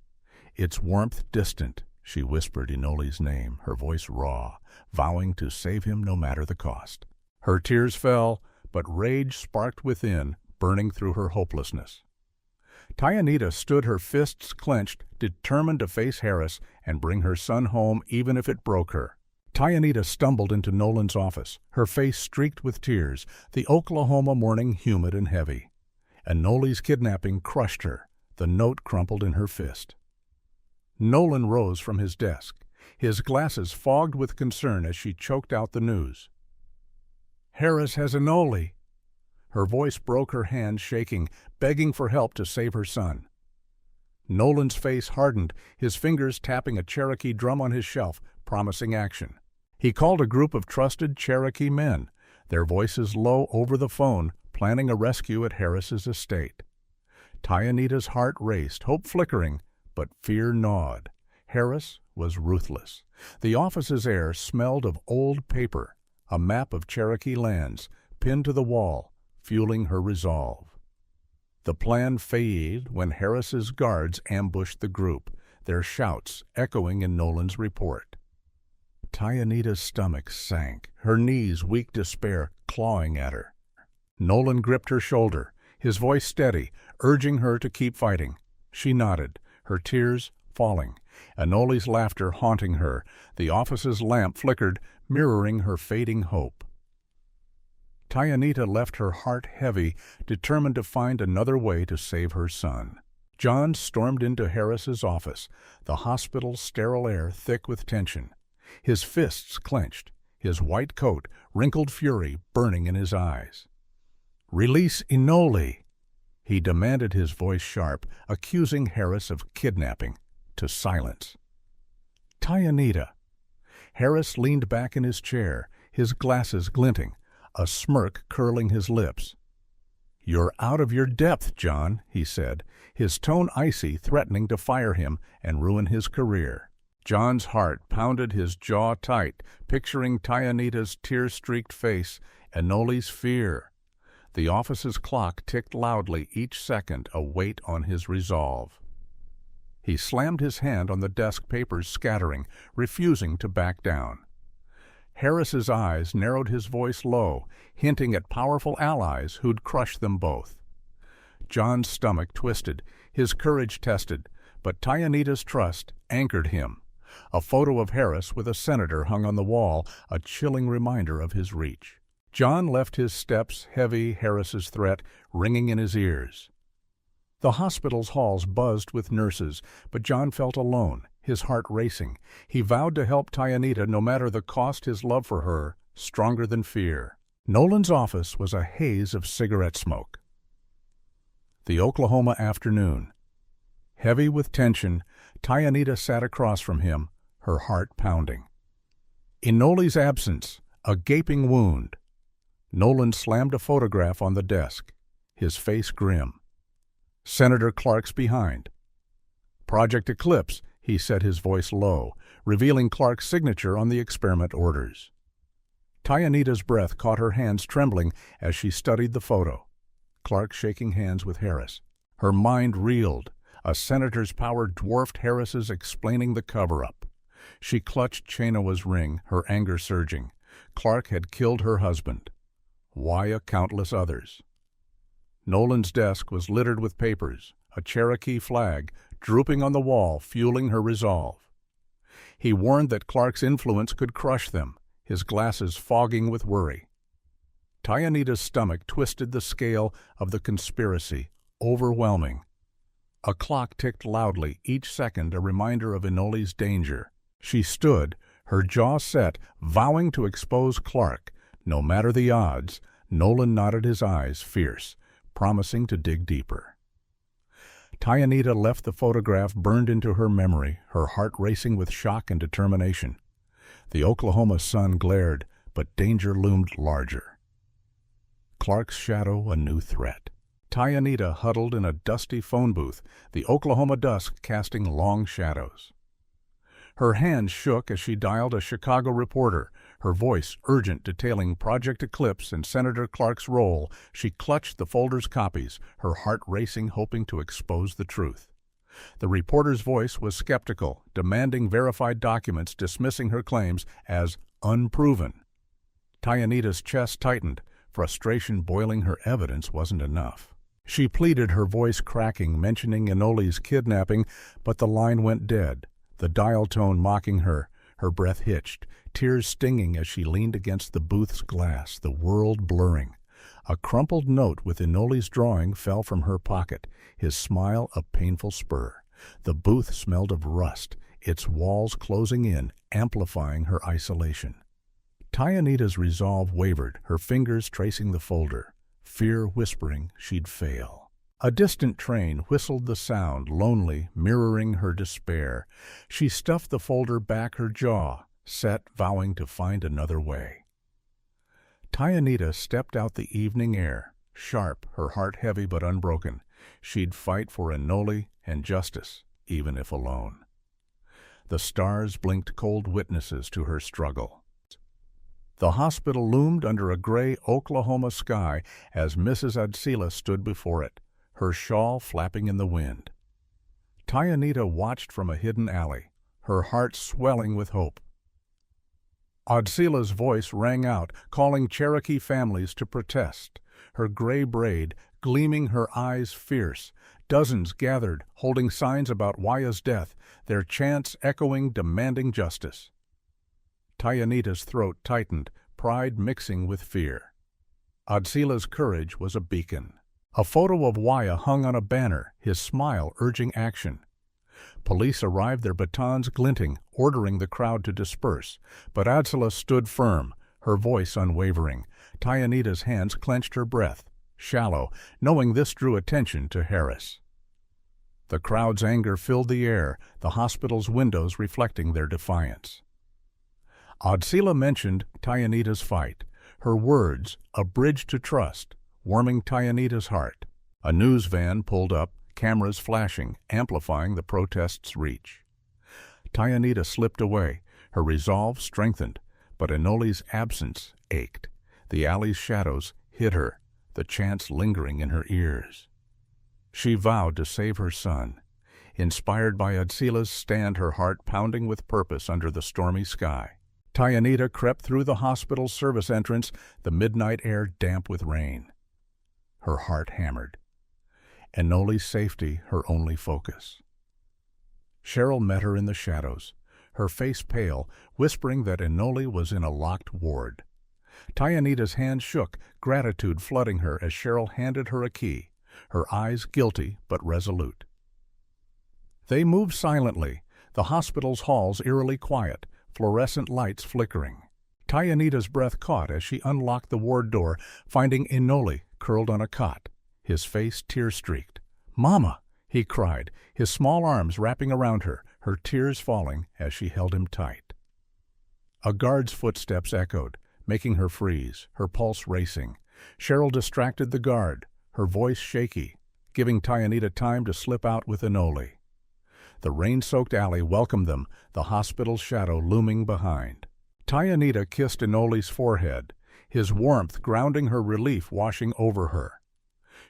Its warmth distant, she whispered Enoli's name, her voice raw, vowing to save him no matter the cost. Her tears fell, but rage sparked within, burning through her hopelessness. Tayanita stood, her fists clenched, determined to face Harris and bring her son home even if it broke her. Tayanita stumbled into Nolan's office, her face streaked with tears, the Oklahoma morning humid and heavy. Enoli's kidnapping crushed her, the note crumpled in her fist. Nolan rose from his desk, his glasses fogged with concern as she choked out the news. "Harris has Enoli." Her voice broke, her hands shaking, begging for help to save her son. Nolan's face hardened, his fingers tapping a Cherokee drum on his shelf, promising action. He called a group of trusted Cherokee men, their voices low over the phone, planning a rescue at Harris's estate. Tayanita's heart raced, hope flickering, but fear gnawed. Harris was ruthless. The office's air smelled of old paper, a map of Cherokee lands, pinned to the wall, fueling her resolve. The plan failed when Harris's guards ambushed the group, their shouts echoing in Nolan's report. Tayanita's stomach sank, her knees weak despair clawing at her. Nolan gripped her shoulder, his voice steady, urging her to keep fighting. She nodded, her tears falling, Enoli's laughter haunting her. The office's lamp flickered, mirroring her fading hope. Tayanita left her heart heavy, determined to find another way to save her son. John stormed into Harris's office, the hospital's sterile air thick with tension. His fists clenched, his white coat, wrinkled fury burning in his eyes. "Release Enoli!" He demanded, his voice sharp, accusing Harris of kidnapping, to silence. Tayanita. Harris leaned back in his chair, his glasses glinting, a smirk curling his lips. "You're out of your depth, John," he said, his tone icy, threatening to fire him and ruin his career. John's heart pounded, his jaw tight, picturing Tayanita's tear-streaked face, Enoli's fear. The office's clock ticked loudly, each second a weight on his resolve. He slammed his hand on the desk, papers scattering, refusing to back down. Harris's eyes narrowed, his voice low, hinting at powerful allies who'd crush them both. John's stomach twisted, his courage tested, but Tayanita's trust anchored him. A photo of Harris with a senator hung on the wall, a chilling reminder of his reach. John left his steps heavy, Harris's threat ringing in his ears. The hospital's halls buzzed with nurses, but John felt alone, his heart racing. He vowed to help Tayanita no matter the cost, his love for her stronger than fear. Nolan's office was a haze of cigarette smoke. The Oklahoma afternoon. Heavy with tension, Tayanita sat across from him, her heart pounding. Enoli's absence, a gaping wound. Nolan slammed a photograph on the desk, his face grim. Senator Clark's behind. "Project Eclipse," he said, his voice low, revealing Clark's signature on the experiment orders. Tayanita's breath caught her hands trembling as she studied the photo. Clark shaking hands with Harris. Her mind reeled. A senator's power dwarfed Harris's, explaining the cover-up. She clutched Chenoa's ring, her anger surging. Clark had killed her husband. Waya, countless others. Nolan's desk was littered with papers, a Cherokee flag drooping on the wall, fueling her resolve. He warned that Clark's influence could crush them, his glasses fogging with worry. Tayanita's stomach twisted, the scale of the conspiracy overwhelming. A clock ticked loudly, each second a reminder of Enoli's danger. She stood, her jaw set, vowing to expose Clark, no matter the odds. Nolan nodded, his eyes fierce, promising to dig deeper. Tayanita left the photograph burned into her memory, her heart racing with shock and determination. The Oklahoma sun glared, but danger loomed larger. Clark's shadow, a new threat. Tayanita huddled in a dusty phone booth, the Oklahoma dusk casting long shadows. Her hands shook as she dialed a Chicago reporter, her voice urgent, detailing Project Eclipse and Senator Clark's role. She clutched the folder's copies, her heart racing, hoping to expose the truth. The reporter's voice was skeptical, demanding verified documents, dismissing her claims as unproven. Tayanita's chest tightened, frustration boiling. Her evidence wasn't enough. She pleaded, her voice cracking, mentioning Enoli's kidnapping, but the line went dead, the dial tone mocking her. Her breath hitched, tears stinging as she leaned against the booth's glass, the world blurring. A crumpled note with Enoli's drawing fell from her pocket, his smile a painful spur. The booth smelled of rust, its walls closing in, amplifying her isolation. Tayanita's resolve wavered, her fingers tracing the folder, fear whispering she'd fail. A distant train whistled, the sound lonely, mirroring her despair. She stuffed the folder back, her jaw set, vowing to find another way. Tayanita stepped out the evening air, sharp, her heart heavy but unbroken. She'd fight for Enoli and justice, even if alone. The stars blinked, cold witnesses to her struggle. The hospital loomed under a gray Oklahoma sky as Mrs. Adsila stood before it, her shawl flapping in the wind. Tayanita watched from a hidden alley, her heart swelling with hope. Adsila's voice rang out, calling Cherokee families to protest, her gray braid gleaming, her eyes fierce. Dozens gathered, holding signs about Waya's death, their chants echoing, demanding justice. Tayanita's throat tightened, pride mixing with fear. Adsila's courage was a beacon. A photo of Waya hung on a banner, his smile urging action. Police arrived, their batons glinting, ordering the crowd to disperse. But Adsila stood firm, her voice unwavering. Tayanita's hands clenched, her breath shallow, knowing this drew attention to Harris. The crowd's anger filled the air, the hospital's windows reflecting their defiance. Adsila mentioned Tayanita's fight, her words, a bridge to trust, warming Tayanita's heart. A news van pulled up, cameras flashing, amplifying the protest's reach. Tayanita slipped away, her resolve strengthened, but Enoli's absence ached. The alley's shadows hid her, the chants lingering in her ears. She vowed to save her son. Inspired by Adsila's stand, her heart pounding with purpose under the stormy sky. Tayanita crept through the hospital's service entrance, the midnight air damp with rain. Her heart hammered. Enoli's safety her only focus. Cheryl met her in the shadows, her face pale, whispering that Enoli was in a locked ward. Tayanita's hand shook, gratitude flooding her as Cheryl handed her a key, her eyes guilty but resolute. They moved silently, the hospital's halls eerily quiet, fluorescent lights flickering. Tayanita's breath caught as she unlocked the ward door, finding Enoli curled on a cot, his face tear-streaked. "Mama!" he cried, his small arms wrapping around her, her tears falling as she held him tight. A guard's footsteps echoed, making her freeze, her pulse racing. Cheryl distracted the guard, her voice shaky, giving Tayanita time to slip out with Enoli. The rain-soaked alley welcomed them, the hospital's shadow looming behind. Tayanita kissed Enoli's forehead, his warmth grounding her, relief washing over her.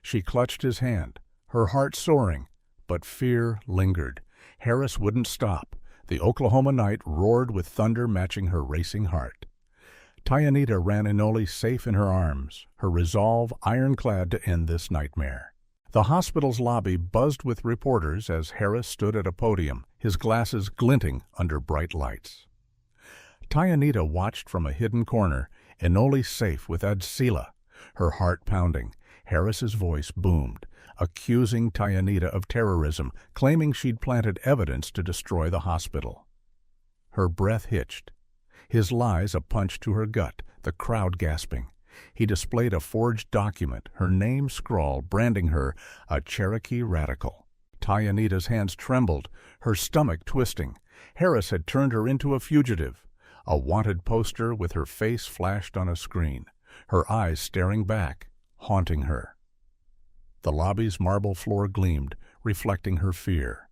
She clutched his hand, her heart soaring, but fear lingered. Harris wouldn't stop. The Oklahoma night roared with thunder matching her racing heart. Tayanita ran Enoli safe in her arms, her resolve ironclad to end this nightmare. The hospital's lobby buzzed with reporters as Harris stood at a podium, his glasses glinting under bright lights. Tayanita watched from a hidden corner, Enoli safe with Adsila, her heart pounding. Harris's voice boomed, accusing Tayanita of terrorism, claiming she'd planted evidence to destroy the hospital. Her breath hitched, his lies a punch to her gut, the crowd gasping. He displayed a forged document, her name scrawled, branding her a Cherokee radical. Tayanita's hands trembled, her stomach twisting. Harris had turned her into a fugitive, a wanted poster with her face flashed on a screen, her eyes staring back, haunting her. The lobby's marble floor gleamed, reflecting her fear.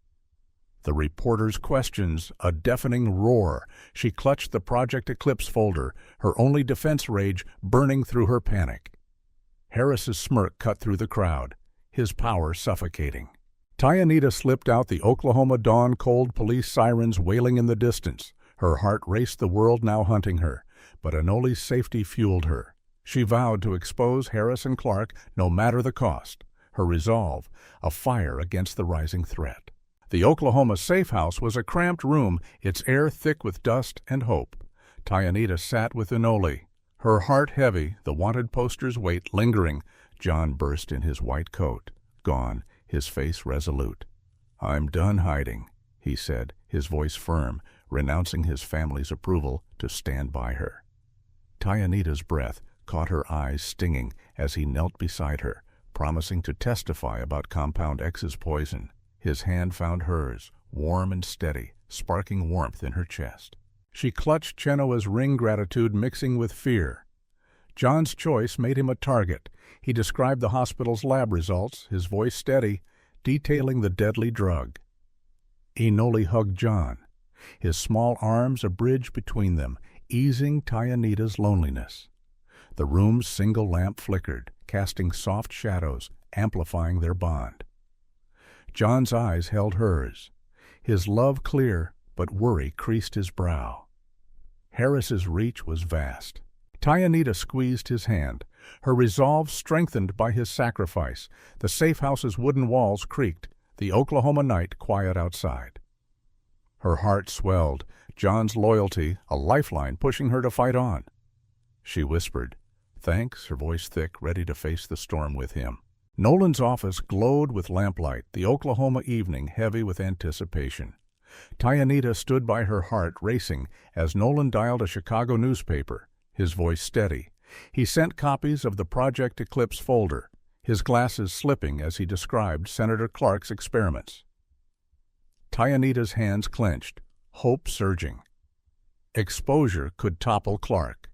The reporter's questions, a deafening roar. She clutched the Project Eclipse folder, her only defense rage burning through her panic. Harris's smirk cut through the crowd, his power suffocating. Tayanita slipped out, the Oklahoma dawn, cold police sirens wailing in the distance. Her heart raced, the world now hunting her, but Enoli's safety fueled her. She vowed to expose Harris and Clark no matter the cost. Her resolve, a fire against the rising threat. The Oklahoma safe house was a cramped room, its air thick with dust and hope. Tayanita sat with Enoli, her heart heavy, the wanted poster's weight lingering. John burst in his white coat, gone, his face resolute. "I'm done hiding," he said, his voice firm, renouncing his family's approval to stand by her. Tayanita's breath caught her eyes stinging as he knelt beside her, promising to testify about Compound X's poison. His hand found hers, warm and steady, sparking warmth in her chest. She clutched Chenoa's ring, gratitude mixing with fear. John's choice made him a target. He described the hospital's lab results, his voice steady, detailing the deadly drug. Enoli hugged John, his small arms a bridge between them, easing Tayanita's loneliness. The room's single lamp flickered, casting soft shadows, amplifying their bond. John's eyes held hers, his love clear, but worry creased his brow. Harris's reach was vast. Tayanita squeezed his hand, her resolve strengthened by his sacrifice. The safe house's wooden walls creaked, the Oklahoma night quiet outside. Her heart swelled, John's loyalty, a lifeline pushing her to fight on. She whispered, "Thanks," her voice thick, ready to face the storm with him. Nolan's office glowed with lamplight, the Oklahoma evening heavy with anticipation. Tayanita stood by, her heart racing as Nolan dialed a Chicago newspaper, his voice steady. He sent copies of the Project Eclipse folder, his glasses slipping as he described Senator Clark's experiments. Tayanita's hands clenched, hope surging. Exposure could topple Clark.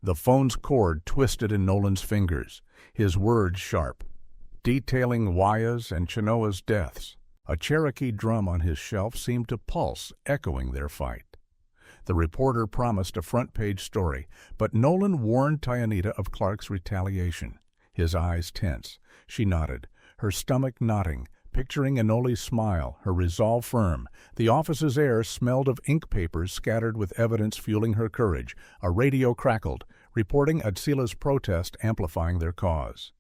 The phone's cord twisted in Nolan's fingers, his words sharp, detailing Waya's and Chenoa's deaths. A Cherokee drum on his shelf seemed to pulse, echoing their fight. The reporter promised a front-page story, but Nolan warned Tayanita of Clark's retaliation. His eyes tense. She nodded, her stomach knotting, picturing Enoli's smile, her resolve firm. The office's air smelled of ink papers scattered with evidence fueling her courage. A radio crackled, reporting Adsila's protest amplifying their cause.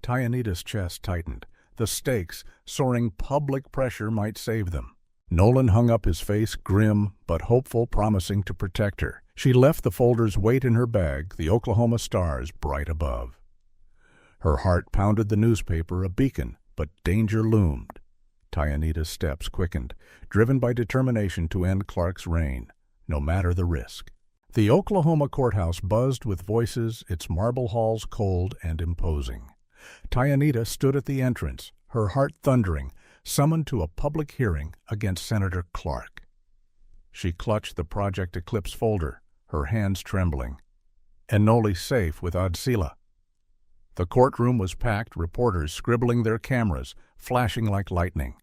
Tayanita's chest tightened. The stakes, soaring public pressure might save them. Nolan hung up his face, grim but hopeful, promising to protect her. She left the folder's weight in her bag, the Oklahoma stars bright above. Her heart pounded the newspaper, a beacon, but danger loomed. Tayanita's steps quickened, driven by determination to end Clark's reign, no matter the risk. The Oklahoma courthouse buzzed with voices, its marble halls cold and imposing. Tayanita stood at the entrance, her heart thundering, summoned to a public hearing against Senator Clark. She clutched the Project Eclipse folder, her hands trembling. Enoli safe with Adsila. The courtroom was packed, reporters scribbling their cameras, flashing like lightning.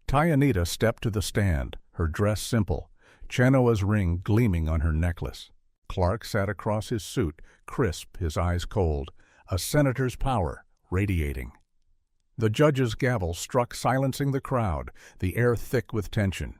Tayanita stepped to the stand, her dress simple, Chenoa's ring gleaming on her necklace. Clark sat across his suit, crisp, his eyes cold, a senator's power radiating. The judge's gavel struck, silencing the crowd, the air thick with tension.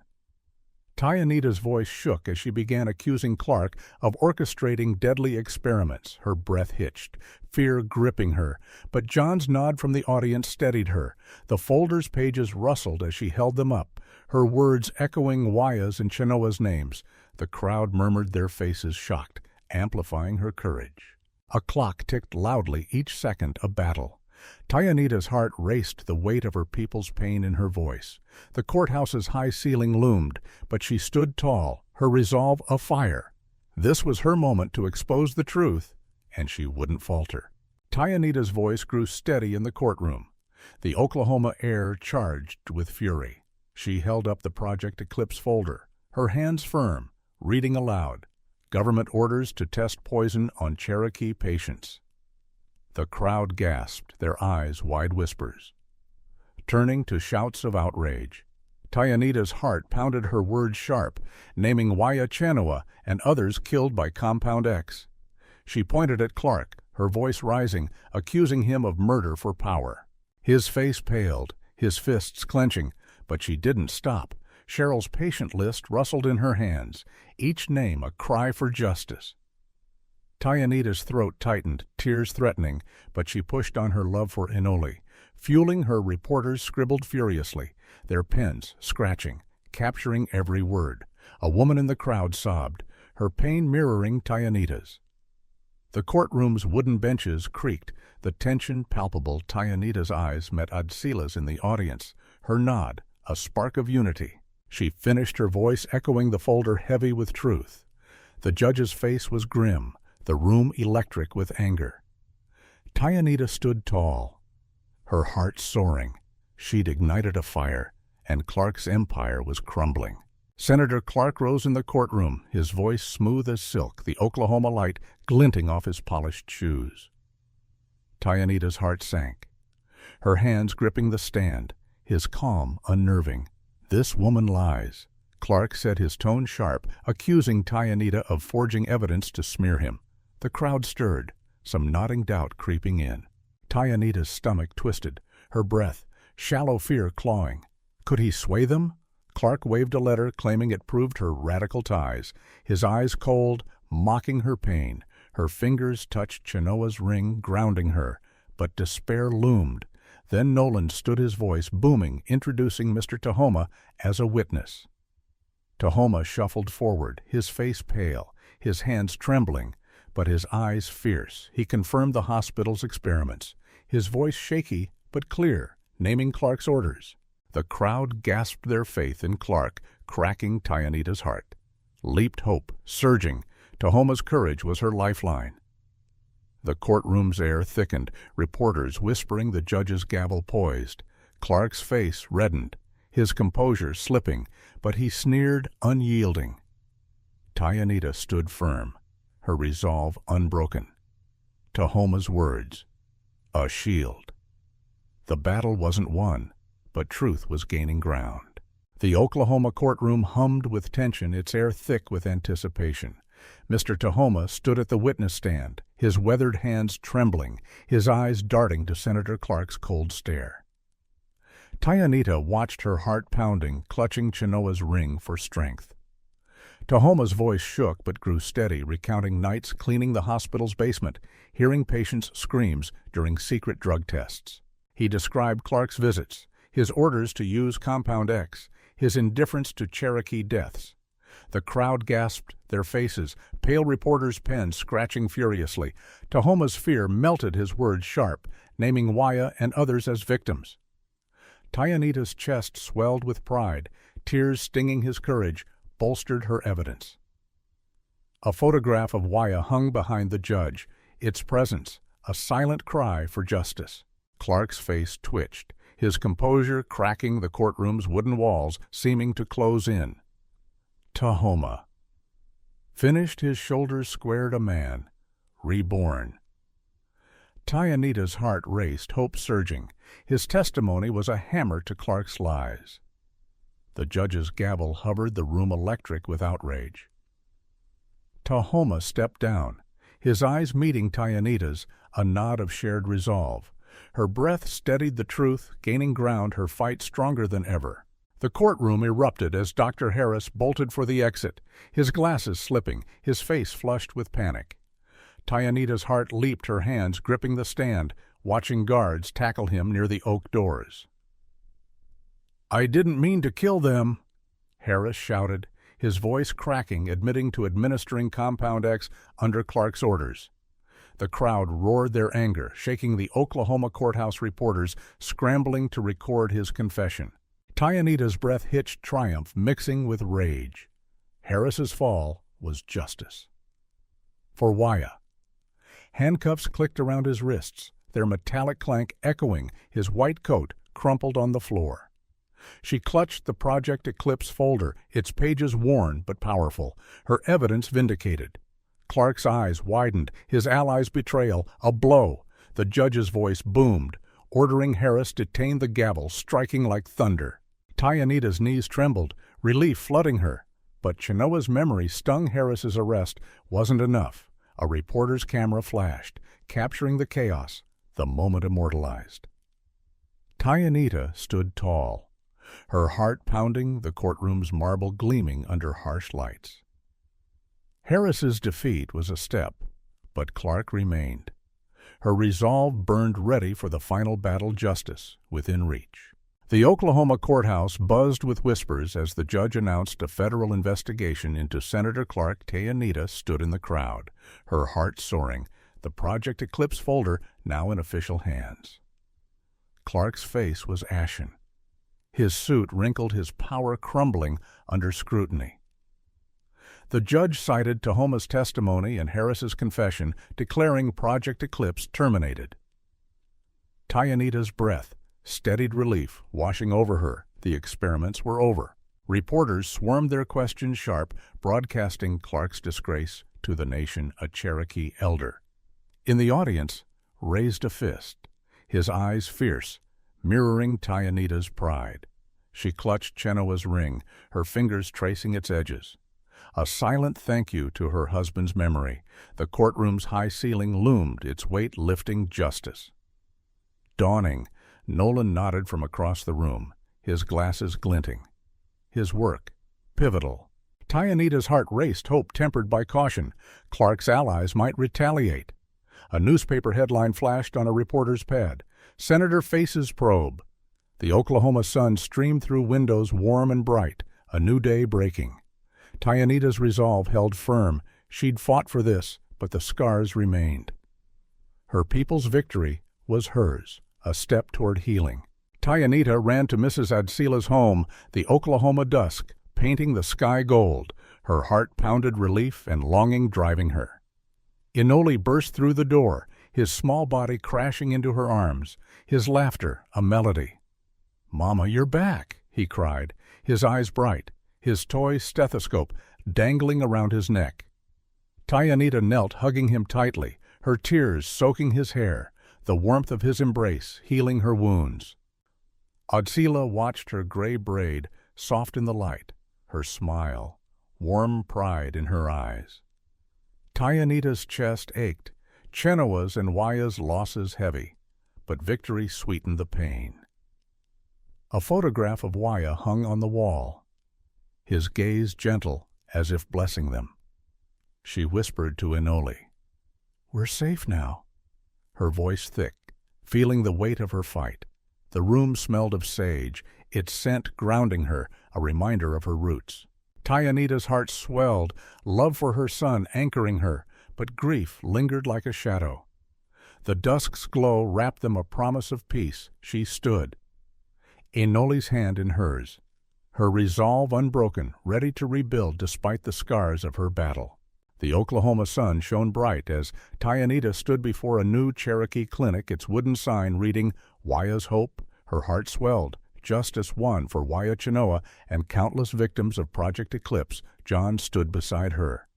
Tayanita's voice shook as she began accusing Clark of orchestrating deadly experiments. Her breath hitched, fear gripping her, but John's nod from the audience steadied her. The folder's pages rustled as she held them up, her words echoing Waya's and Chenoa's names. The crowd murmured, their faces shocked, amplifying her courage. A clock ticked loudly, each second a battle. Tayanita's heart raced, the weight of her people's pain in her voice. The courthouse's high ceiling loomed, but she stood tall, her resolve afire. This was her moment to expose the truth, and she wouldn't falter. Tayanita's voice grew steady in the courtroom. The Oklahoma air charged with fury. She held up the Project Eclipse folder, her hands firm, reading aloud. Government orders to test poison on Cherokee patients. The crowd gasped, their eyes wide whispers, turning to shouts of outrage. Tayanita's heart pounded, her words sharp, naming Waya, Chenoa and others killed by Compound X. She pointed at Clark, her voice rising, accusing him of murder for power. His face paled, his fists clenching, but she didn't stop. Cheryl's patient list rustled in her hands, each name a cry for justice. Tayanita's throat tightened, tears threatening, but she pushed on her love for Enoli. Fueling her, reporters scribbled furiously, their pens scratching, capturing every word. A woman in the crowd sobbed, her pain mirroring Tayanita's. The courtroom's wooden benches creaked, the tension palpable. Tayanita's eyes met Adsila's in the audience, her nod, a spark of unity. She finished, her voice echoing the folder, heavy with truth. The judge's face was grim, the room electric with anger. Tayanita stood tall, her heart soaring. She'd ignited a fire, and Clark's empire was crumbling. Senator Clark rose in the courtroom, his voice smooth as silk, the Oklahoma light glinting off his polished shoes. Tayanita's heart sank, her hands gripping the stand, his calm unnerving. "This woman lies," Clark said, his tone sharp, accusing Tayanita of forging evidence to smear him. The crowd stirred, some nodding doubt creeping in. Tayanita's stomach twisted, her breath, shallow fear clawing. Could he sway them? Clark waved a letter claiming it proved her radical ties, his eyes cold, mocking her pain. Her fingers touched Chenoa's ring, grounding her, but despair loomed. Then Nolan stood, his voice booming, introducing Mr. Tahoma as a witness. Tahoma shuffled forward, his face pale, his hands trembling, but his eyes fierce. He confirmed the hospital's experiments, his voice shaky but clear, naming Clark's orders. The crowd gasped their faith in Clark, cracking Tayanita's heart. Leaped hope, surging. Tahoma's courage was her lifeline. The courtroom's air thickened, reporters whispering, the judge's gavel poised. Clark's face reddened, his composure slipping, but he sneered, unyielding. Tayanita stood firm, her resolve unbroken. Tahoma's words, a shield. The battle wasn't won, but truth was gaining ground. The Oklahoma courtroom hummed with tension, its air thick with anticipation. Mr. Tahoma stood at the witness stand, his weathered hands trembling, his eyes darting to Senator Clark's cold stare. Tayanita watched, her heart pounding, clutching Chenoa's ring for strength. Tahoma's voice shook but grew steady, recounting nights cleaning the hospital's basement, hearing patients' screams during secret drug tests. He described Clark's visits, his orders to use Compound X, his indifference to Cherokee deaths. The crowd gasped their faces, pale reporters' pens scratching furiously. Tahoma's fear melted his words sharp, naming Waya and others as victims. Tayanita's chest swelled with pride, tears stinging his courage, bolstered her evidence. A photograph of Waya hung behind the judge, its presence a silent cry for justice. Clark's face twitched, his composure cracking the courtroom's wooden walls, seeming to close in. Tahoma. Finished, his shoulders squared, a man, reborn. Tayanita's heart raced, hope surging. His testimony was a hammer to Clark's lies. The judge's gavel hovered, the room electric with outrage. Tahoma stepped down, his eyes meeting Tayanita's, a nod of shared resolve. Her breath steadied the truth, gaining ground, her fight stronger than ever. The courtroom erupted as Dr. Harris bolted for the exit, his glasses slipping, his face flushed with panic. Tayanita's heart leaped, her hands gripping the stand, watching guards tackle him near the oak doors. "I didn't mean to kill them," Harris shouted, his voice cracking, admitting to administering Compound X under Clark's orders. The crowd roared their anger, shaking the Oklahoma courthouse reporters scrambling to record his confession. Tayanita's breath hitched triumph, mixing with rage. Harris's fall was justice. For Waya. Handcuffs clicked around his wrists, their metallic clank echoing, his white coat crumpled on the floor. She clutched the Project Eclipse folder, its pages worn but powerful, her evidence vindicated. Clark's eyes widened, his ally's betrayal, a blow. The judge's voice boomed, ordering Harris detain the gavel, striking like thunder. Tayanita's knees trembled, relief flooding her. But Chenoa's memory stung. Harris's arrest wasn't enough. A reporter's camera flashed, capturing the chaos, the moment immortalized. Tayanita stood tall, her heart pounding, the courtroom's marble gleaming under harsh lights. Harris's defeat was a step, but Clark remained. Her resolve burned, ready for the final battle, justice within reach. The Oklahoma courthouse buzzed with whispers as the judge announced a federal investigation into Senator Clark. Tayanita stood in the crowd, her heart soaring, the Project Eclipse folder now in official hands. Clark's face was ashen. His suit wrinkled, his power crumbling under scrutiny. The judge cited Tahoma's testimony and Harris's confession, declaring Project Eclipse terminated. Tayanita's breath steadied, relief washing over her. The experiments were over. Reporters swarmed, their questions sharp, broadcasting Clark's disgrace to the nation. A Cherokee elder in the audience raised a fist, his eyes fierce, mirroring Tayanita's pride. She clutched Chenoa's ring, her fingers tracing its edges. A silent thank you to her husband's memory. The courtroom's high ceiling loomed, its weight lifting justice. Dawning, Nolan nodded from across the room, his glasses glinting. His work, pivotal. Tayanita's heart raced, hope tempered by caution. Clark's allies might retaliate. A newspaper headline flashed on a reporter's pad. Senator faces probe. The Oklahoma sun streamed through windows, warm and bright, a new day breaking. Tayanita's resolve held firm. She'd fought for this, but the scars remained. Her people's victory was hers, a step toward healing. Tayanita ran to Mrs. Adsila's home, the Oklahoma dusk, painting the sky gold, her heart pounded, relief and longing driving her. Enoli burst through the door, his small body crashing into her arms, his laughter a melody. "Mama, you're back," he cried, his eyes bright, his toy stethoscope dangling around his neck. Tayanita knelt, hugging him tightly, her tears soaking his hair, the warmth of his embrace healing her wounds. Adsila watched her gray braid soft in the light, her smile, warm pride in her eyes. Tayanita's chest ached, Chenoa's and Waya's losses heavy, but victory sweetened the pain. A photograph of Waya hung on the wall, his gaze gentle as if blessing them. She whispered to Enoli, "We're safe now," her voice thick, feeling the weight of her fight. The room smelled of sage, its scent grounding her, a reminder of her roots. Tayanita's heart swelled, love for her son anchoring her, but grief lingered like a shadow. The dusk's glow wrapped them a promise of peace. She stood, Enoli's hand in hers, her resolve unbroken, ready to rebuild despite the scars of her battle. The Oklahoma sun shone bright as Tayanita stood before a new Cherokee clinic, its wooden sign reading, "Waya's Hope." Her heart swelled. Justice won for Waya Chenoa and countless victims of Project Eclipse. John stood beside her,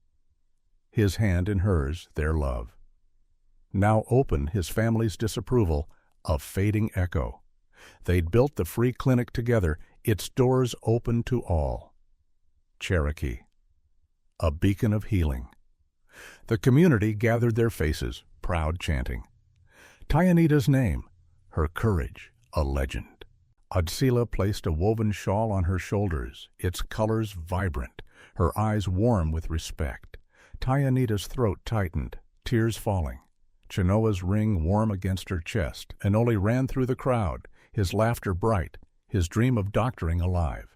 his hand in hers, their love. Now open, his family's disapproval, a fading echo. They'd built the free clinic together, its doors open to all. Cherokee, a beacon of healing. The community gathered their faces, proud chanting. Tayanita's name, her courage, a legend. Adsila placed a woven shawl on her shoulders, its colors vibrant, her eyes warm with respect. Tayanita's throat tightened, tears falling. Chenoa's ring warm against her chest. Enoli ran through the crowd, his laughter bright, his dream of doctoring alive.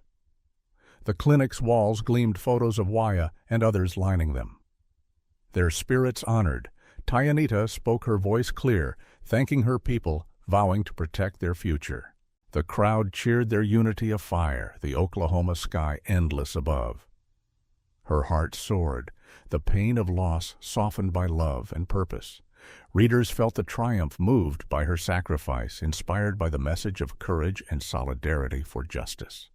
The clinic's walls gleamed photos of Waya and others lining them. Their spirits honored, Tayanita spoke, her voice clear, thanking her people, vowing to protect their future. The crowd cheered, their unity afire, the Oklahoma sky endless above. Her heart soared, the pain of loss softened by love and purpose. Readers felt the triumph, moved by her sacrifice, inspired by the message of courage and solidarity for justice.